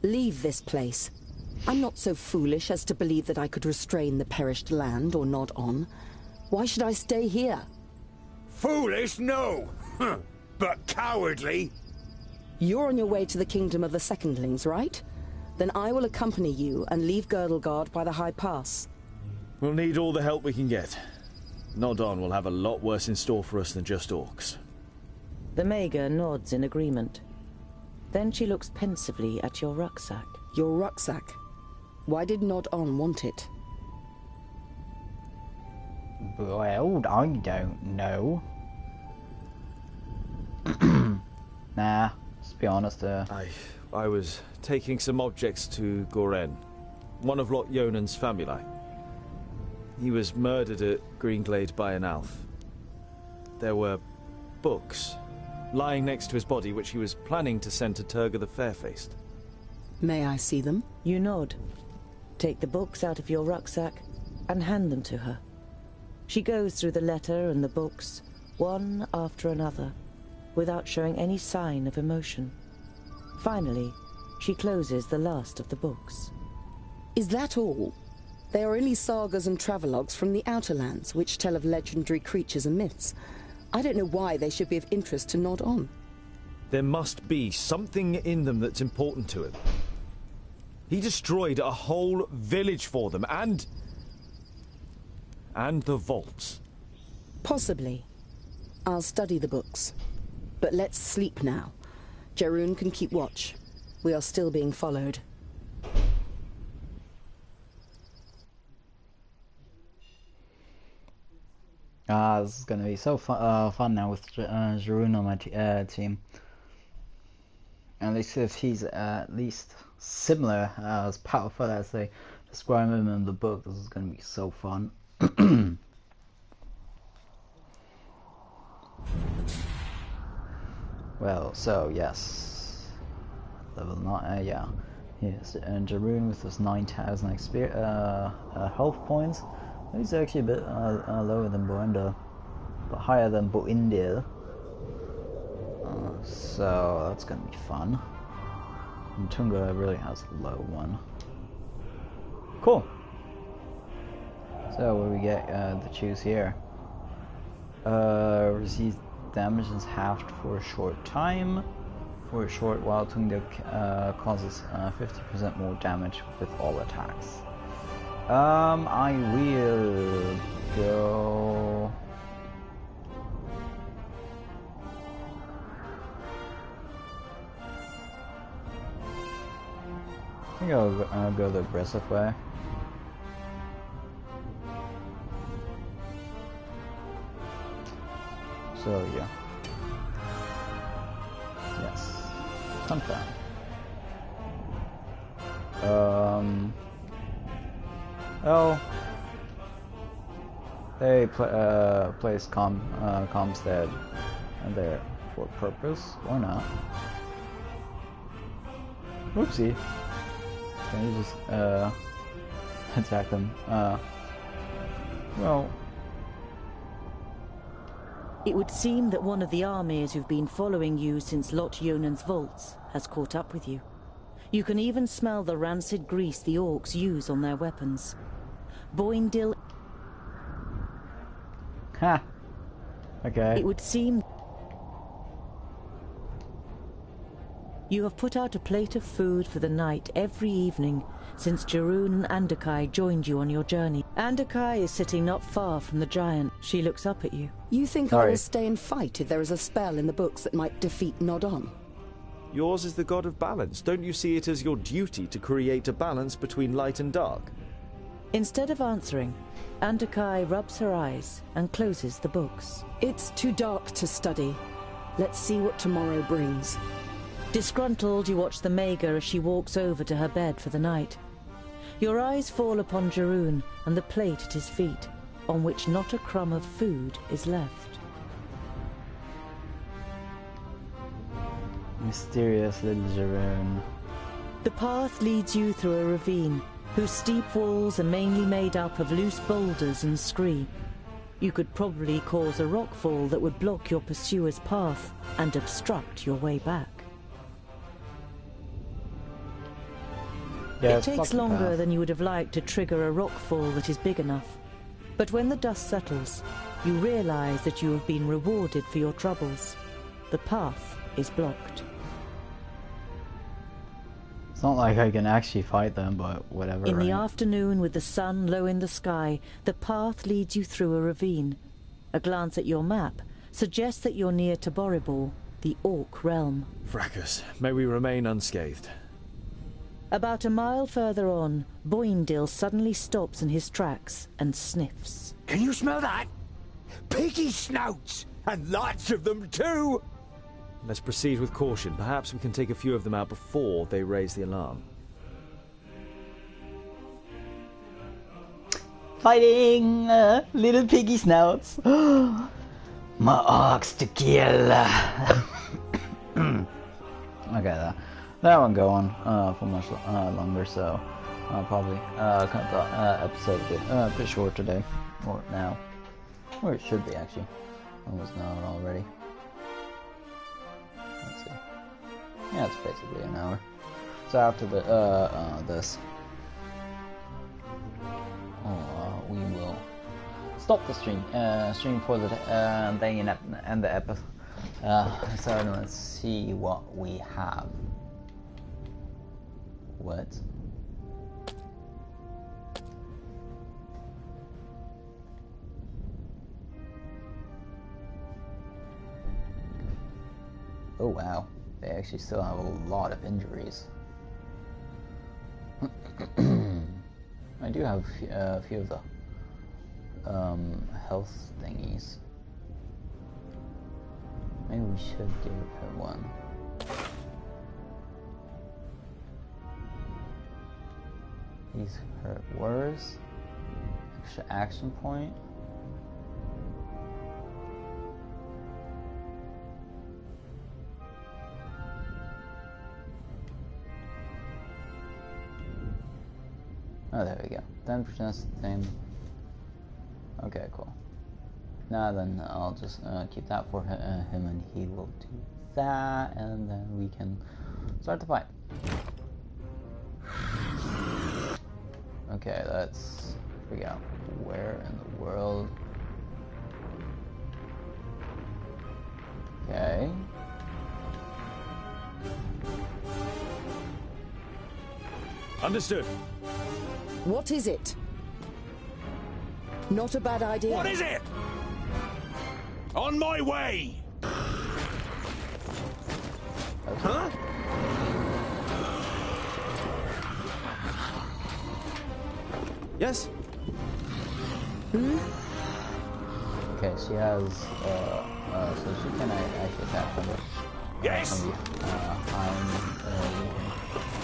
Leave this place. I'm not so foolish as to believe that I could restrain the perished land or nod on. Why should I stay here? Foolish, no. But cowardly. You're on your way to the kingdom of the Secondlings, right? Then I will accompany you and leave Girdlegard by the High Pass. We'll need all the help we can get. Nodon will have a lot worse in store for us than just orcs. The Maga nods in agreement. Then she looks pensively at your rucksack. Your rucksack? Why did Nod-On want it? Well, I don't know. Nah, let's be honest. I was taking some objects to Goren, one of Lot Yonan's family. He was murdered at Greenglade by an elf. There were books lying next to his body, which he was planning to send to Turga the Fair-Faced. May I see them? You nod. Take the books out of your rucksack and hand them to her. She goes through the letter and the books, one after another, without showing any sign of emotion. Finally, she closes the last of the books. Is that all? They are only sagas and travelogues from the Outer Lands, which tell of legendary creatures and myths. I don't know why they should be of interest to Nod-On. There must be something in them that's important to him. He destroyed a whole village for them, and the vaults. Possibly. I'll study the books. But let's sleep now. Jerun can keep watch. We are still being followed. This is gonna be so fun now with Jerun on my team. At least if he's at least similar as powerful as they describe him in the book, this is gonna be so fun. Well, so yes, level 9. Yeah, yes, and Jerun with his 9,000 health points. He's actually a bit lower than Boenda, but higher than Boindil. So that's gonna be fun. And Tunga really has a low one. Cool. So what do we get to choose here? Receives damage is halved for a short time. For a short while, Tunga causes 50% more damage with all attacks. I will go. I think I'll go the aggressive way. So yeah. Yes. Sometime. Well, they place Comstead there for purpose, or not. Whoopsie. Can you just attack them? Well. It would seem that one of the armies who've been following you since Lot Yonan's vaults has caught up with you. You can even smell the rancid grease the orcs use on their weapons. Boindil... Ha! Okay. It would seem... You have put out a plate of food for the night every evening since Jeroen and Andakai joined you on your journey. Andakai is sitting not far from the giant. She looks up at you. You think I Sorry. will stay and fight if there is a spell in the books that might defeat Nodon? Yours is the god of balance. Don't you see it as your duty to create a balance between light and dark? Instead of answering, Andakai rubs her eyes and closes the books. It's too dark to study. Let's see what tomorrow brings. Disgruntled, you watch the Mager as she walks over to her bed for the night. Your eyes fall upon Jeroen and the plate at his feet, on which not a crumb of food is left. Mysterious little Jeroen. The path leads you through a ravine, whose steep walls are mainly made up of loose boulders and scree. You could probably cause a rockfall that would block your pursuer's path and obstruct your way back. Yeah, It takes longer than you would have liked to trigger a rockfall that is big enough. But when the dust settles, you realize that you have been rewarded for your troubles. The path is blocked. It's not like I can actually fight them, but whatever. In the right? afternoon, with the sun low in the sky, the path leads you through a ravine. A glance at your map suggests that you're near to Boribor, the Orc realm. Fracas, may we remain unscathed. About a mile further on, Boindil suddenly stops in his tracks and sniffs. Can you smell that? Piggy snouts! And lots of them too! Let's proceed with caution. Perhaps we can take a few of them out before they raise the alarm. Fighting little piggy snouts. My ox to kill. Okay, that won't go on for much longer, so I'll probably cut the episode a bit short today, or now, or it should be actually. Almost not already. Let's see. Yeah, it's basically an hour. So after the this, we will stop the stream for the day and the episode. So let's see what we have. What? Oh wow, they actually still have a lot of injuries. I do have a few of the health thingies. Maybe we should give her one. He's hurt worse. Extra action point. Oh, there we go. 10% same. Okay, cool. Now then, I'll just keep that for him, and he will do that, and then we can start the fight. Okay, let's figure out where in the world. Okay. Understood. What is it? Not a bad idea. What is it? On my way! Huh? Yes? Okay, she has, so she can actually attack from the, Yes! from the,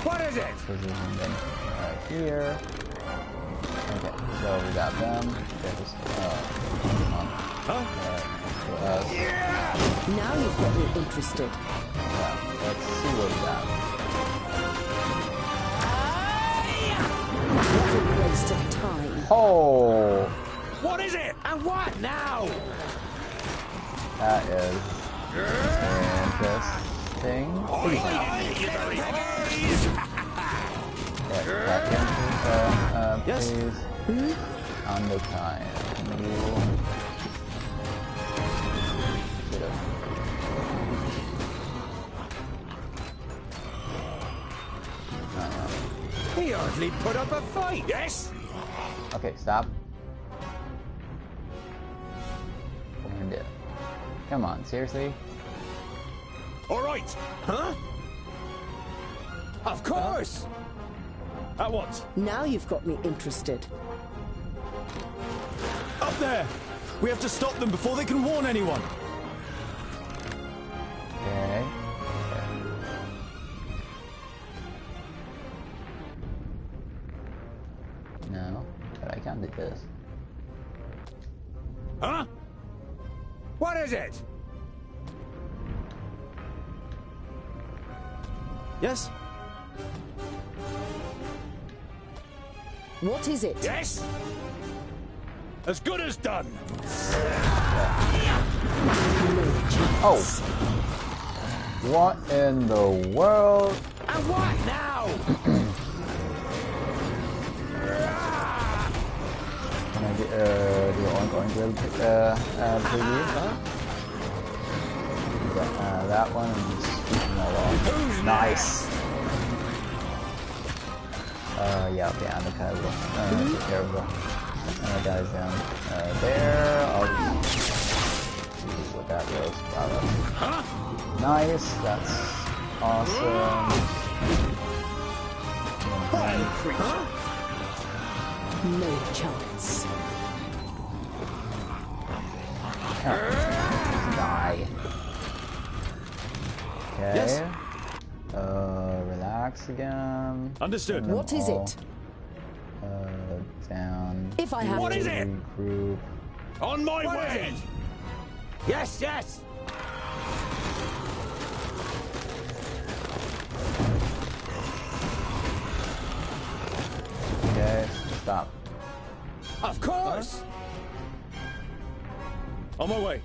What is it? position then, here. Okay, so we got them. Okay, just, on, for us. Now you've got me interested. Yeah, let's see what we got. What a waste of time. Oh! What is it? And what now? That is interesting. Yeah, back into, Yes. please. On the time. He hardly put up a fight. Yes? Okay, stop. And come on, seriously? All right. Huh? Of course! At once. Now you've got me interested. Up there! We have to stop them before they can warn anyone. Okay. No, but I can't do this. Huh? What is it? Yes? What is it? Yes? As good as done. Oh! What in the world? And what now? Can I do ongoing drill preview? That one and just shoot them all off. Nice! Yeah, okay, and the guy will take care of the guys down there. I'll just see what that goes. Wow, that's nice, that's awesome. No chance. Die. Okay. Yes. Relax again. Understood. And then What is all, it? Down. If I have What to. is it? Regroup. On my What way. is it? Yes, yes! Okay, stop. Of course! On my way.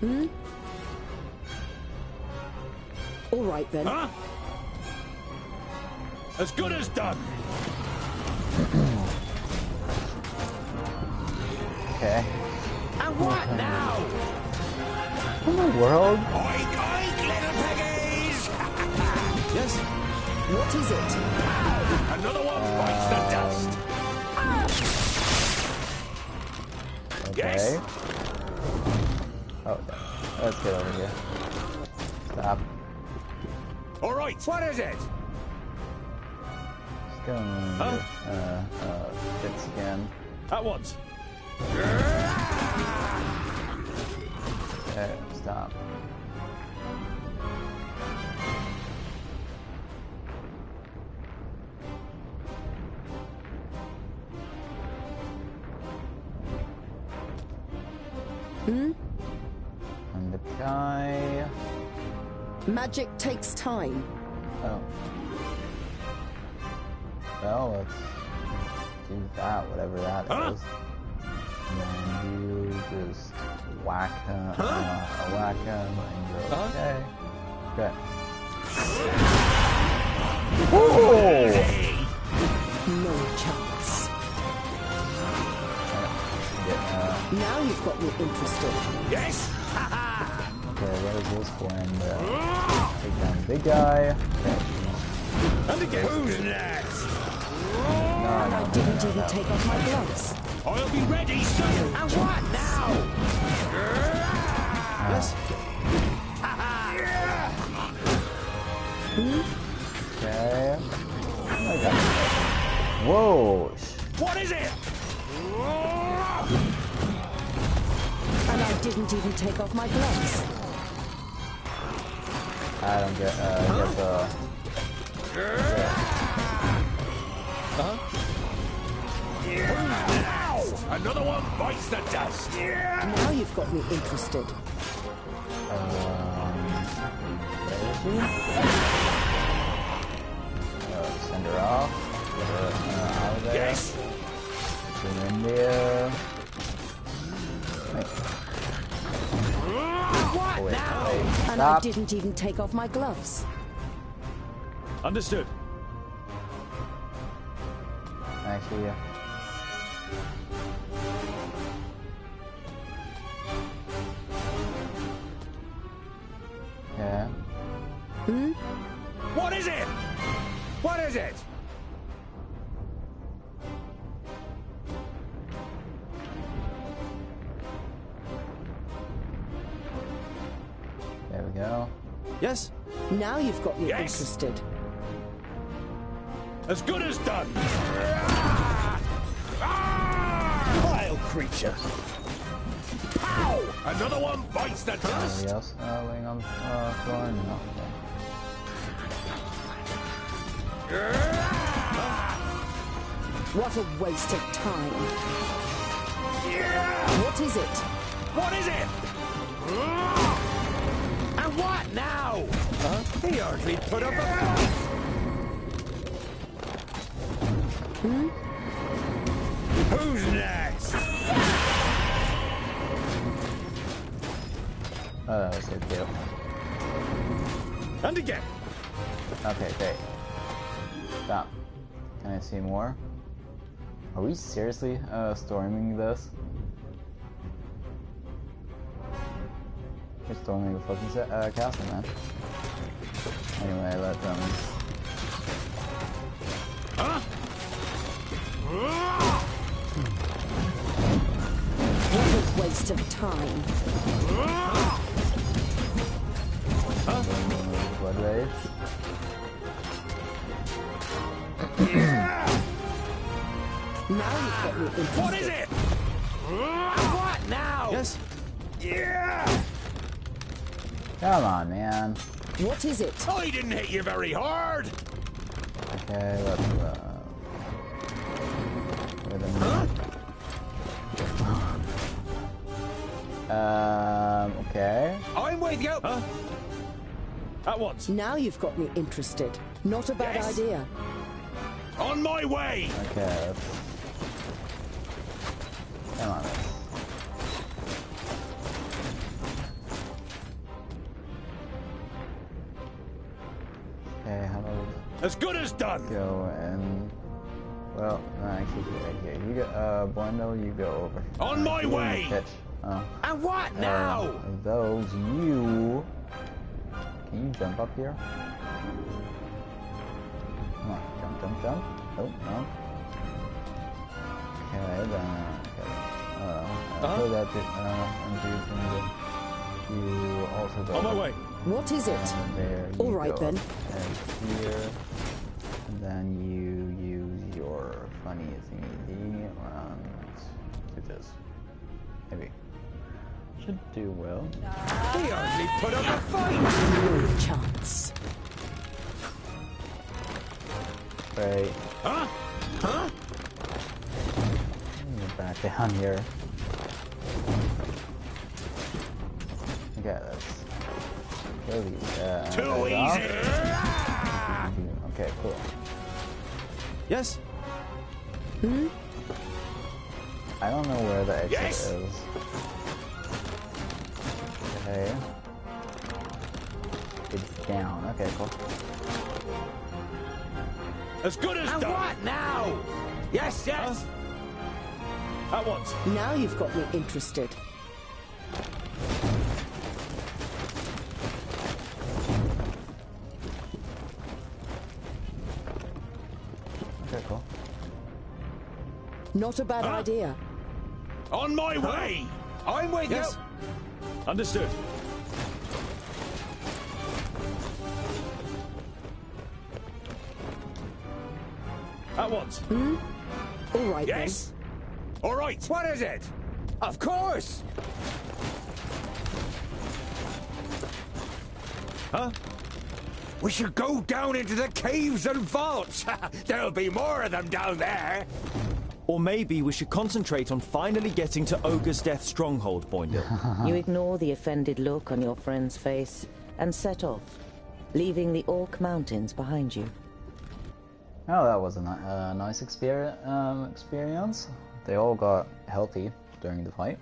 All right then. Huh? As good as done. Okay. And what now? What in the world? Oink, oink, little piggies! Yes? What is it? Another one bites the dust. Okay. Yes? Oh, let's get over here. Stop. All right. What is it? Just go and fix again. At once. Okay, stop. And the guy. Magic takes time. Oh. Well, let's do that, whatever that is. And then you just whack him, whack him, and you're okay. Okay. Ooh! No chance. Now you've got me interested. Yes. Okay, what is this for? And take down the big guy. Okay. And again. Who's next? And I didn't even take off my gloves. I'll be ready soon. And what now? Yes? Okay. Oh my god. Whoa! What is it? And I didn't even take off my gloves. I don't get the. Another one bites the dust. Now you've got me interested. Send her off. Get her out of there. Yes. Put her in there. What Wait, now? wait. And I Stop. didn't even take off my gloves. Understood. Actually, yeah. Yeah. What is it? What is it? Now you've got me Yes. interested. As good as done. Vile creature. Pow! Another one bites the dust. Anybody else laying on the floor? No. What a waste of time. Yeah! What is it? What is it? And what now? He hardly put up a fight. Who's next? So cute. And again. Okay, great. Stop. Can I see more? Are we seriously storming this? We're storming the fucking castle, man. Anyway, let them. Huh? What a waste of time. Blood rage. Now you've got me interested. What is it? And what now? Yes. Yeah! Come on, man. What is it? I didn't hit you very hard. Okay, let's wait a minute. Okay. I'm with you. Huh? At once. Now you've got me interested. Not a bad Yes. idea. On my way. Okay, let's... Come on. Okay, how about we As good as done. go and... Well, no, actually, right here. You go, Bueno, you go over. On my you way. Pitch. And what now? Those, you... Can you jump up here? Come on, jump, jump, jump. Oh, no. Okay, then, so that and you also go On my way. What is it? and there All you right, go then. and here, and then you use your funny thingy and do this. Maybe should do well. He hardly put up a fight. No chance. Great. Huh? Huh? Get back down here. Okay, let's kill these. Too guys easy. off. Okay, cool. Yes. I don't know where the exit Yes. is. Okay. It's down. Okay, cool. As good as And done. what now? Yes, yes. At once. Now you've got me interested. Okay, cool. Not a bad Huh? idea. On my way. I'm with Yes. Understood. At once. All right, you. Yes. All right. What is it? Of course. Huh? We should go down into the caves and vaults. There'll be more of them down there. Or maybe we should concentrate on finally getting to Ogre's Death Stronghold, Boindle. You ignore the offended look on your friend's face and set off, leaving the Orc Mountains behind you. Oh, that was a nice experience. They all got healthy during the fight.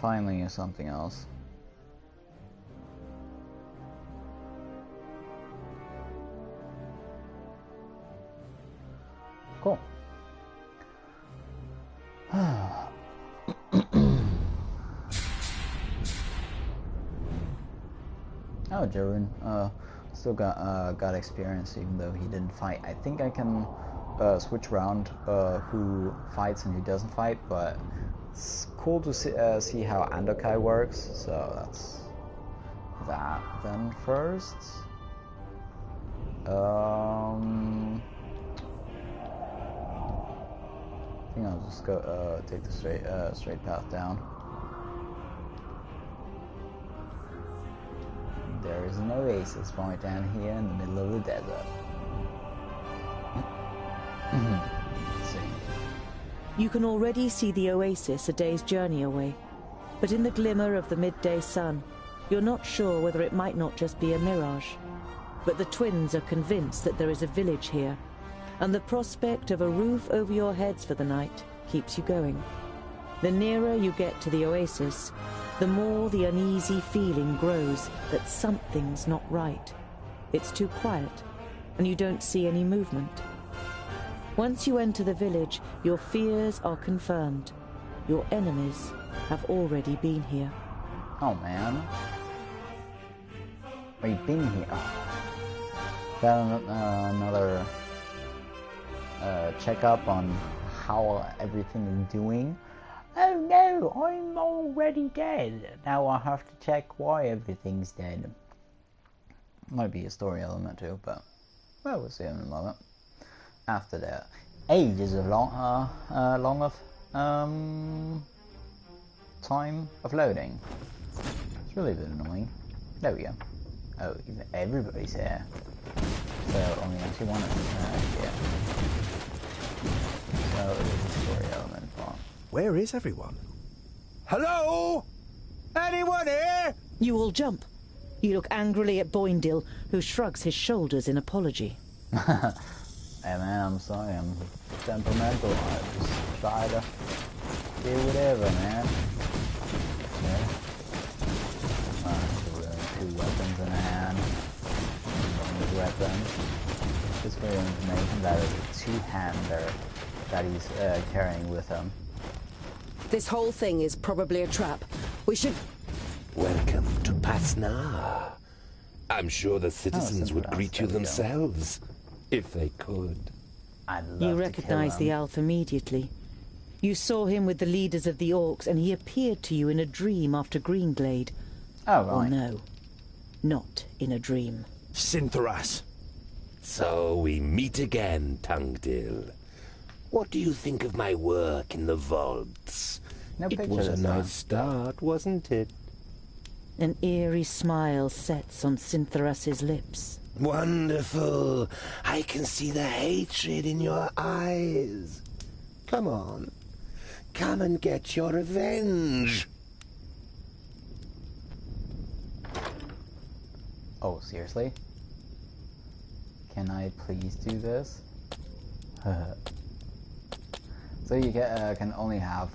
Finally, something else. Cool. Oh, Jarun, still got experience even though he didn't fight. I think I can switch around who fights and who doesn't fight, but it's cool to see how Andokai works. So that's that then first. I think I'll just go take the straight path down. There is an oasis point down here in the middle of the desert. Let's see. You can already see the oasis a day's journey away, but in the glimmer of the midday sun, you're not sure whether it might not just be a mirage. But the twins are convinced that there is a village here, and the prospect of a roof over your heads for the night keeps you going. The nearer you get to the oasis, the more the uneasy feeling grows that something's not right. It's too quiet, and you don't see any movement. Once you enter the village, your fears are confirmed. Your enemies have already been here. Oh man. We've been here. Got another checkup on how everything is doing. Oh no, I'm already dead. Now I have to check why everything's dead. Might be a story element too, but well, we'll see in a moment. After that, ages of long of time of loading. It's really a bit annoying. There we go. Oh, even everybody's here. So only actually one yeah. So it is a story element part. Where is everyone? Hello? Anyone here? You all jump. You look angrily at Boindil, who shrugs his shoulders in apology. Hey man, I'm sorry, I'm temperamental. I just try to do whatever, man. Yeah. Two weapons in hand. One weapon. Just for your information, that is a two-hander that he's carrying with him. This whole thing is probably a trap. We should... Welcome to Pasnar. I'm sure the citizens would greet you themselves, if they could. I'd love You to recognize kill the him. elf immediately. You saw him with the leaders of the orcs, and he appeared to you in a dream after Greenglade. Oh, Or right. no, not in a dream. Sintheras. So we meet again, Tungdil. What do you think of my work in the vaults? No It picture was a this time. nice start, wasn't it? An eerie smile sets on Sintheras's lips. Wonderful. I can see the hatred in your eyes. Come on. Come and get your revenge. Oh, seriously? Can I please do this? So you can only have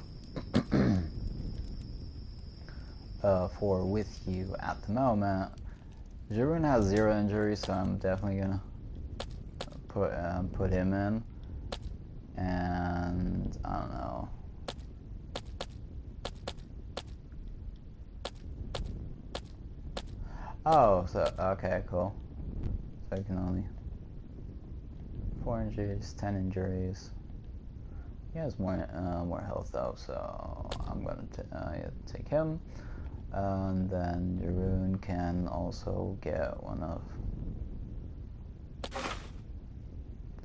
4 with you at the moment. Jirun has 0 injuries, so I'm definitely gonna put him in. And I don't know. Oh, so okay, cool. So I can only 4 injuries, 10 injuries. He has more health though, so I'm gonna take him. And then Jeroen can also get one of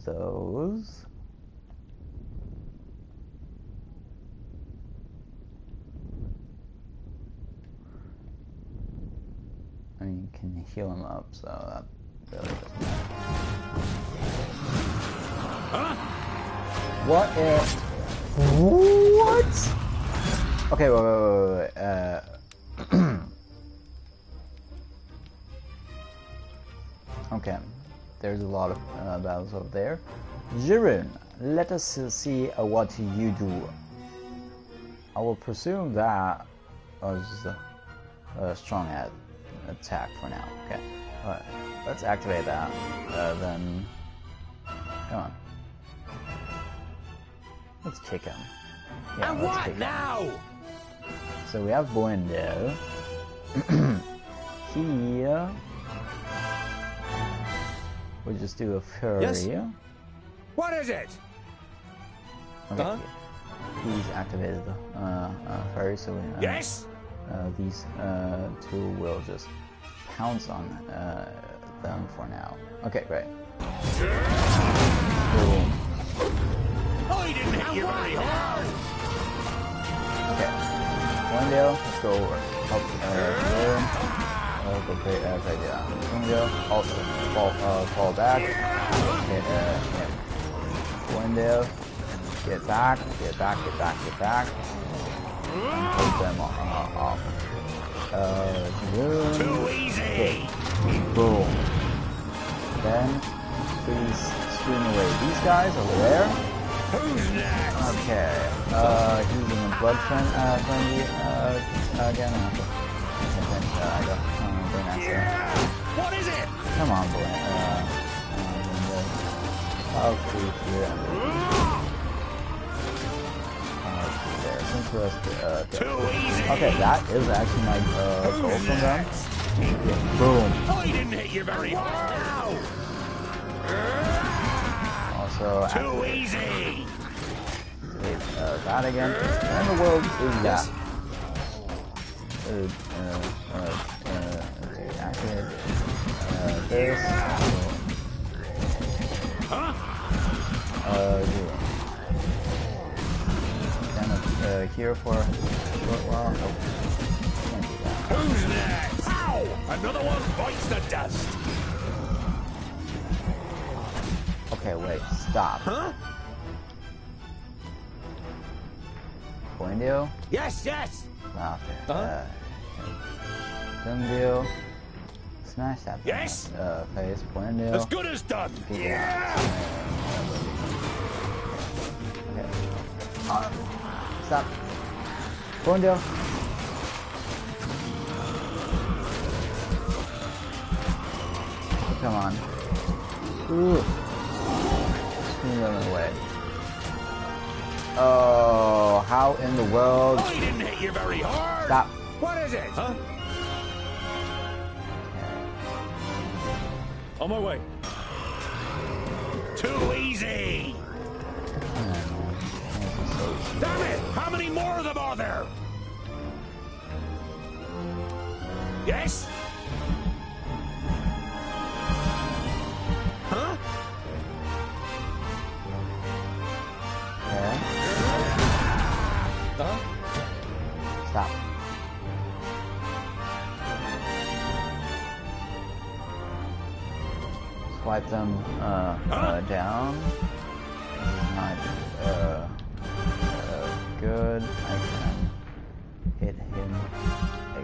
those. I mean, you can heal him up, so that really doesn't matter. Huh? What if... What? Okay, wait. Okay, there's a lot of battles over there. Jirun, let us see what you do. I will presume that was a strong attack for now. Okay, alright, let's activate that. Then, come on. Let's kick him. Yeah, And let's what kick him. now? So we have Boindel. Here. We'll just do a furry. Yes. What is it? Okay. He's activated the furry, so we, Yes? these two will just pounce on them for now. Okay, great. Boom. I didn't hit you very hard. Okay. One deal. Let's go over. Up here. Go great idea. One deal. Also fall back. Hit one deal. Get back. Get back. Get back. Get back. And hold them off. Too easy. Okay. Boom. Then please swing away these guys over there. Who's next? Okay. Using a blood frenzy again. What is it? Come on, boy. I'll creep here. Too easy. Okay, that is actually my goal from them. Boom. I didn't hit you very hard. Also, Too easy. that again. Where in the world is that? Okay, activate this. Huh? Kind of here for a short while. Nope. Can't do that. Who's next? Ow! Another one bites the dust. Okay, wait, stop. Huh? Buendio? Yes, yes. Stop it. Done deal. Smash that Yes. face. Buendio. As good as done. Yeah. Okay. Stop. Buendio. Come on. Ooh. Screw them away. Oh, how in the world? I didn't hit you very hard. Stop. What is it? Huh? On my way. Too easy. Damn it! How many more of them are there? Yes? Huh? Okay. Stop. Swipe them down. This is not good. I can hit him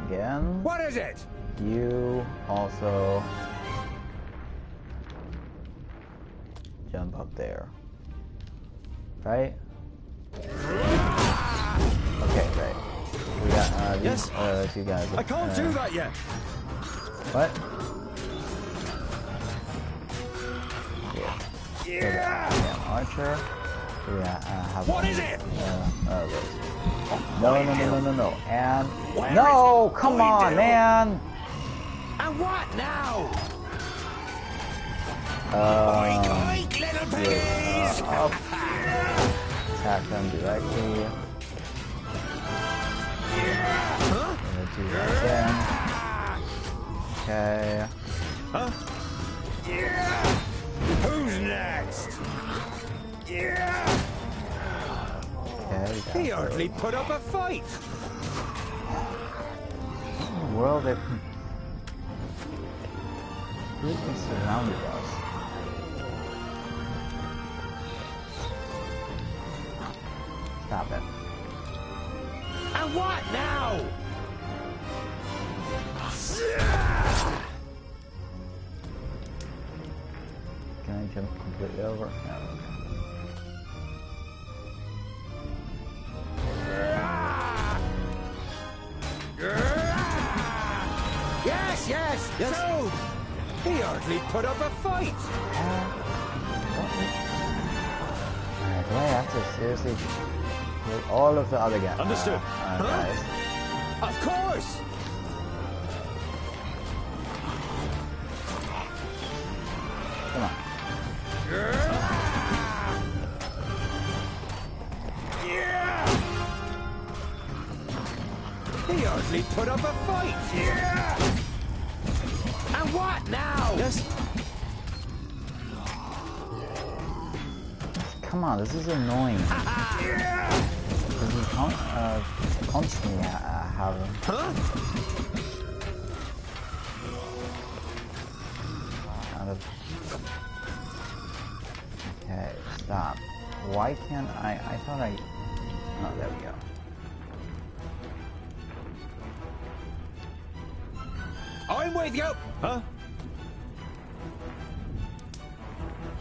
again. What is it? You also jump up there. Right? Okay, great. We got these two guys. I can't do that yet. What? Yeah. Archer. Have What is it? No. And no, come on, man. And what now? Oink, oink, little piggies! Up. Attack them directly. Huh? Do that again. Okay. Huh? Yeah. Who's next? Yeah. Okay. He hardly put up a fight. What in the world? They've completely surrounded us. Stop it. And what now? Can I jump completely over? No. Yes. So, he hardly put up a fight. Alright, do I have to seriously kill all of the other guys? Understood. Guys. Of course. Come on. He hardly put up a fight. what now? Yes? Come on, this is annoying. Because you constantly having. Huh? Kind of. Okay, stop. Why can't I thought I. Oh, there we go. I'm with you. Huh?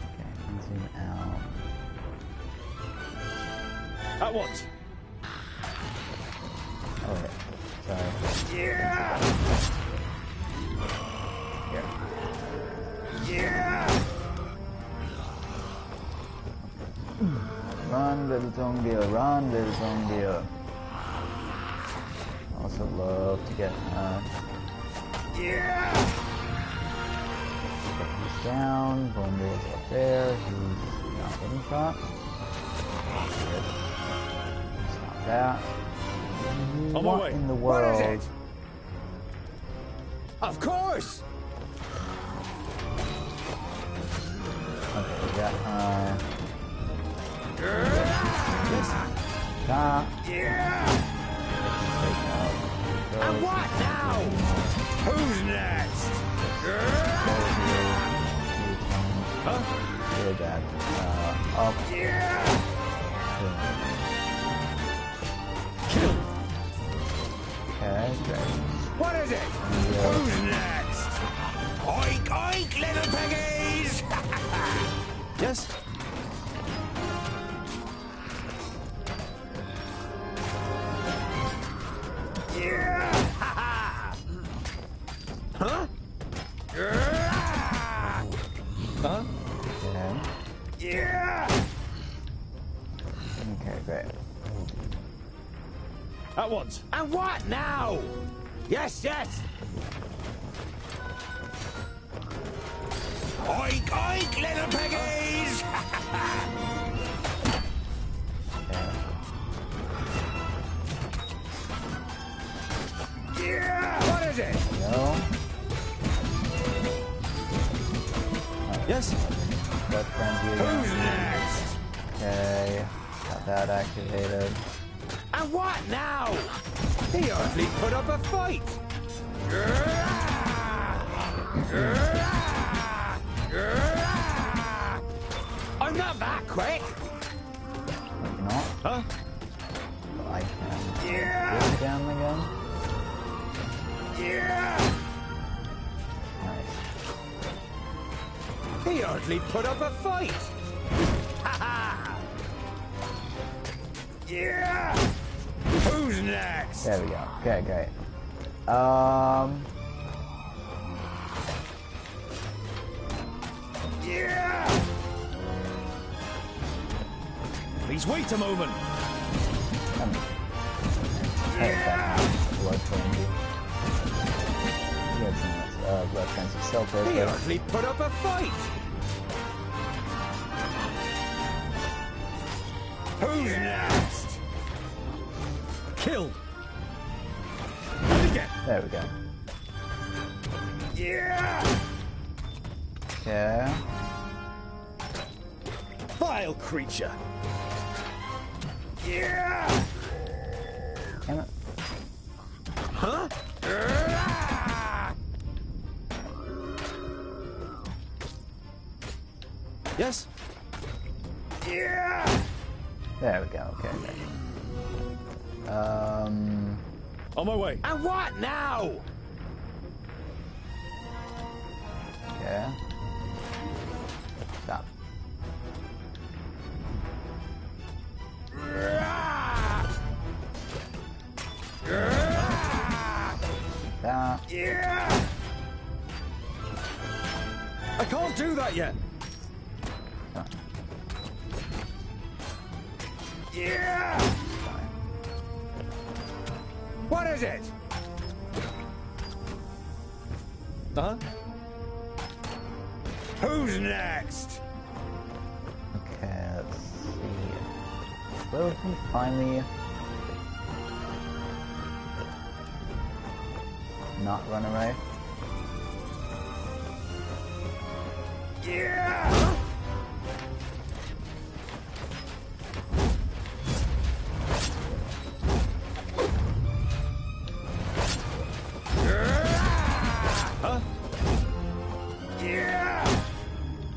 Okay, zoom out. At once. Oh wait, sorry. Yeah. Here. Yeah. Run, little tongue deer, run, little tongue deer. Also love to get Yeah. he's down, Bonebear's up there, he's not getting shot. Good. Stop that. On my What way. in the What world? is it? Of course. Okay, we got that. Yeah. Take out And those. what now? Who's next? Huh? Really bad. Up. Yeah. Kill. Okay, great. What is it? Who's next? Oink, oink, little piggies! Yes? Yeah! Huh? Huh? Okay. Yeah! Okay, great. At once. And what now? Yes, yes! Oink, oink, little piggies! Yeah! What is it? No. Yes? Blood frenzy. Who's next? Okay. Got that activated. And what now? He hardly put up a fight. I'm not that quick. Maybe not. Huh? But I can Yeah. get down again. Yeah. Nice. He hardly put up a fight. Ha ha. Yeah. Who's next? There we go. Okay, great. Yeah. Please wait a moment. Blood frenzy. He had some blood frenzy self He there. hardly put up a fight. Who's next? Killed. And again. There we go. Yeah. Okay. Vile creature. Yeah. Damn it. Huh? Yes? Yeah. There we go. Okay. On my way. And what now? Okay. Stop. That. Yeah. I can't do that yet. Yeah. What is it? Huh? Who's next? Okay, let's see. Will he finally not run away?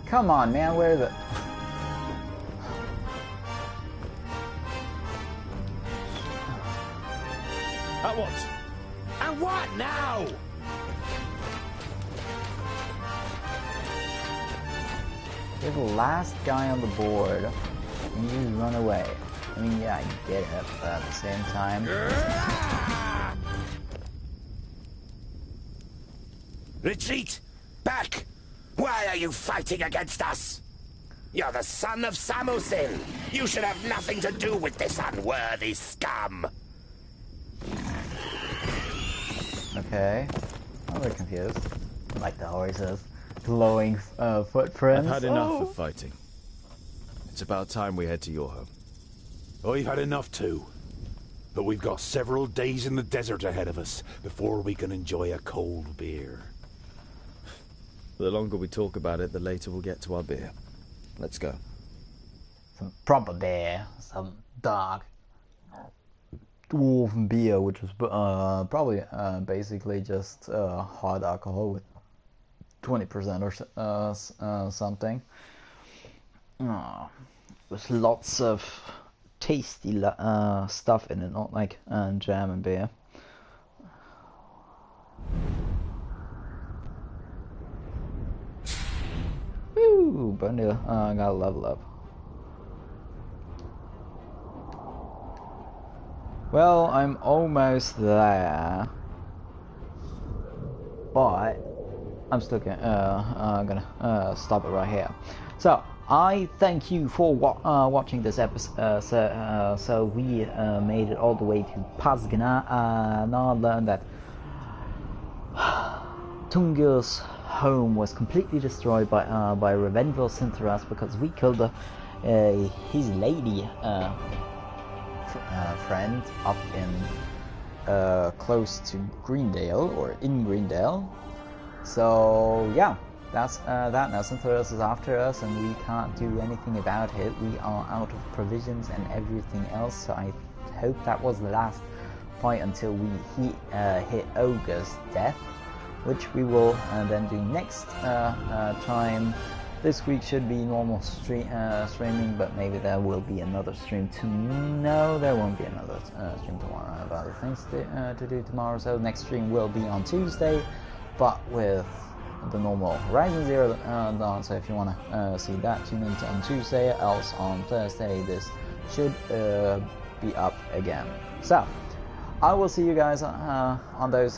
Come on, man, where the... At what? And what now? You're the last guy on the board, and you run away. I mean, yeah, I get it, but at the same time... Retreat! Back! Why are you fighting against us? You're the son of Samusin. You should have nothing to do with this unworthy scum. Okay. I'm a bit confused. Like the horses. Glowing footprints. I've had enough of fighting. It's about time we head to your home. I've had enough too. But we've got several days in the desert ahead of us before we can enjoy a cold beer. The longer we talk about it, the later we'll get to our beer. Let's go. Some proper beer. Some dark dwarf beer, which is probably basically just hard alcohol with 20% or something. With lots of tasty stuff in it, not like jam and beer. Woo! But I gotta level up. Well, I'm almost there, but I'm still gonna stop it right here. So I thank you for watching this episode. So we made it all the way to Pasgana, and I learned that Tungil's home was completely destroyed by revengeful Sintheras because we killed his lady friend up in close to Greendale, or in Greendale. So yeah, that's that. Now Sintheras is after us, and we can't do anything about it. We are out of provisions and everything else. So I hope that was the last point until we hit Ogre's death, which we will then do next time. This week should be normal streaming, but maybe there will be another stream no, there won't be another stream tomorrow. I have other things to do tomorrow, so next stream will be on Tuesday, but with the normal Horizon Zero Dawn. So if you want to see that, tune in on Tuesday. Else on Thursday, this should be up again. So I will see you guys on those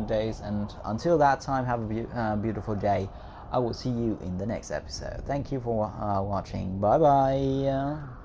days, and until that time, have a beautiful day. I will see you in the next episode. Thank you for watching. Bye bye.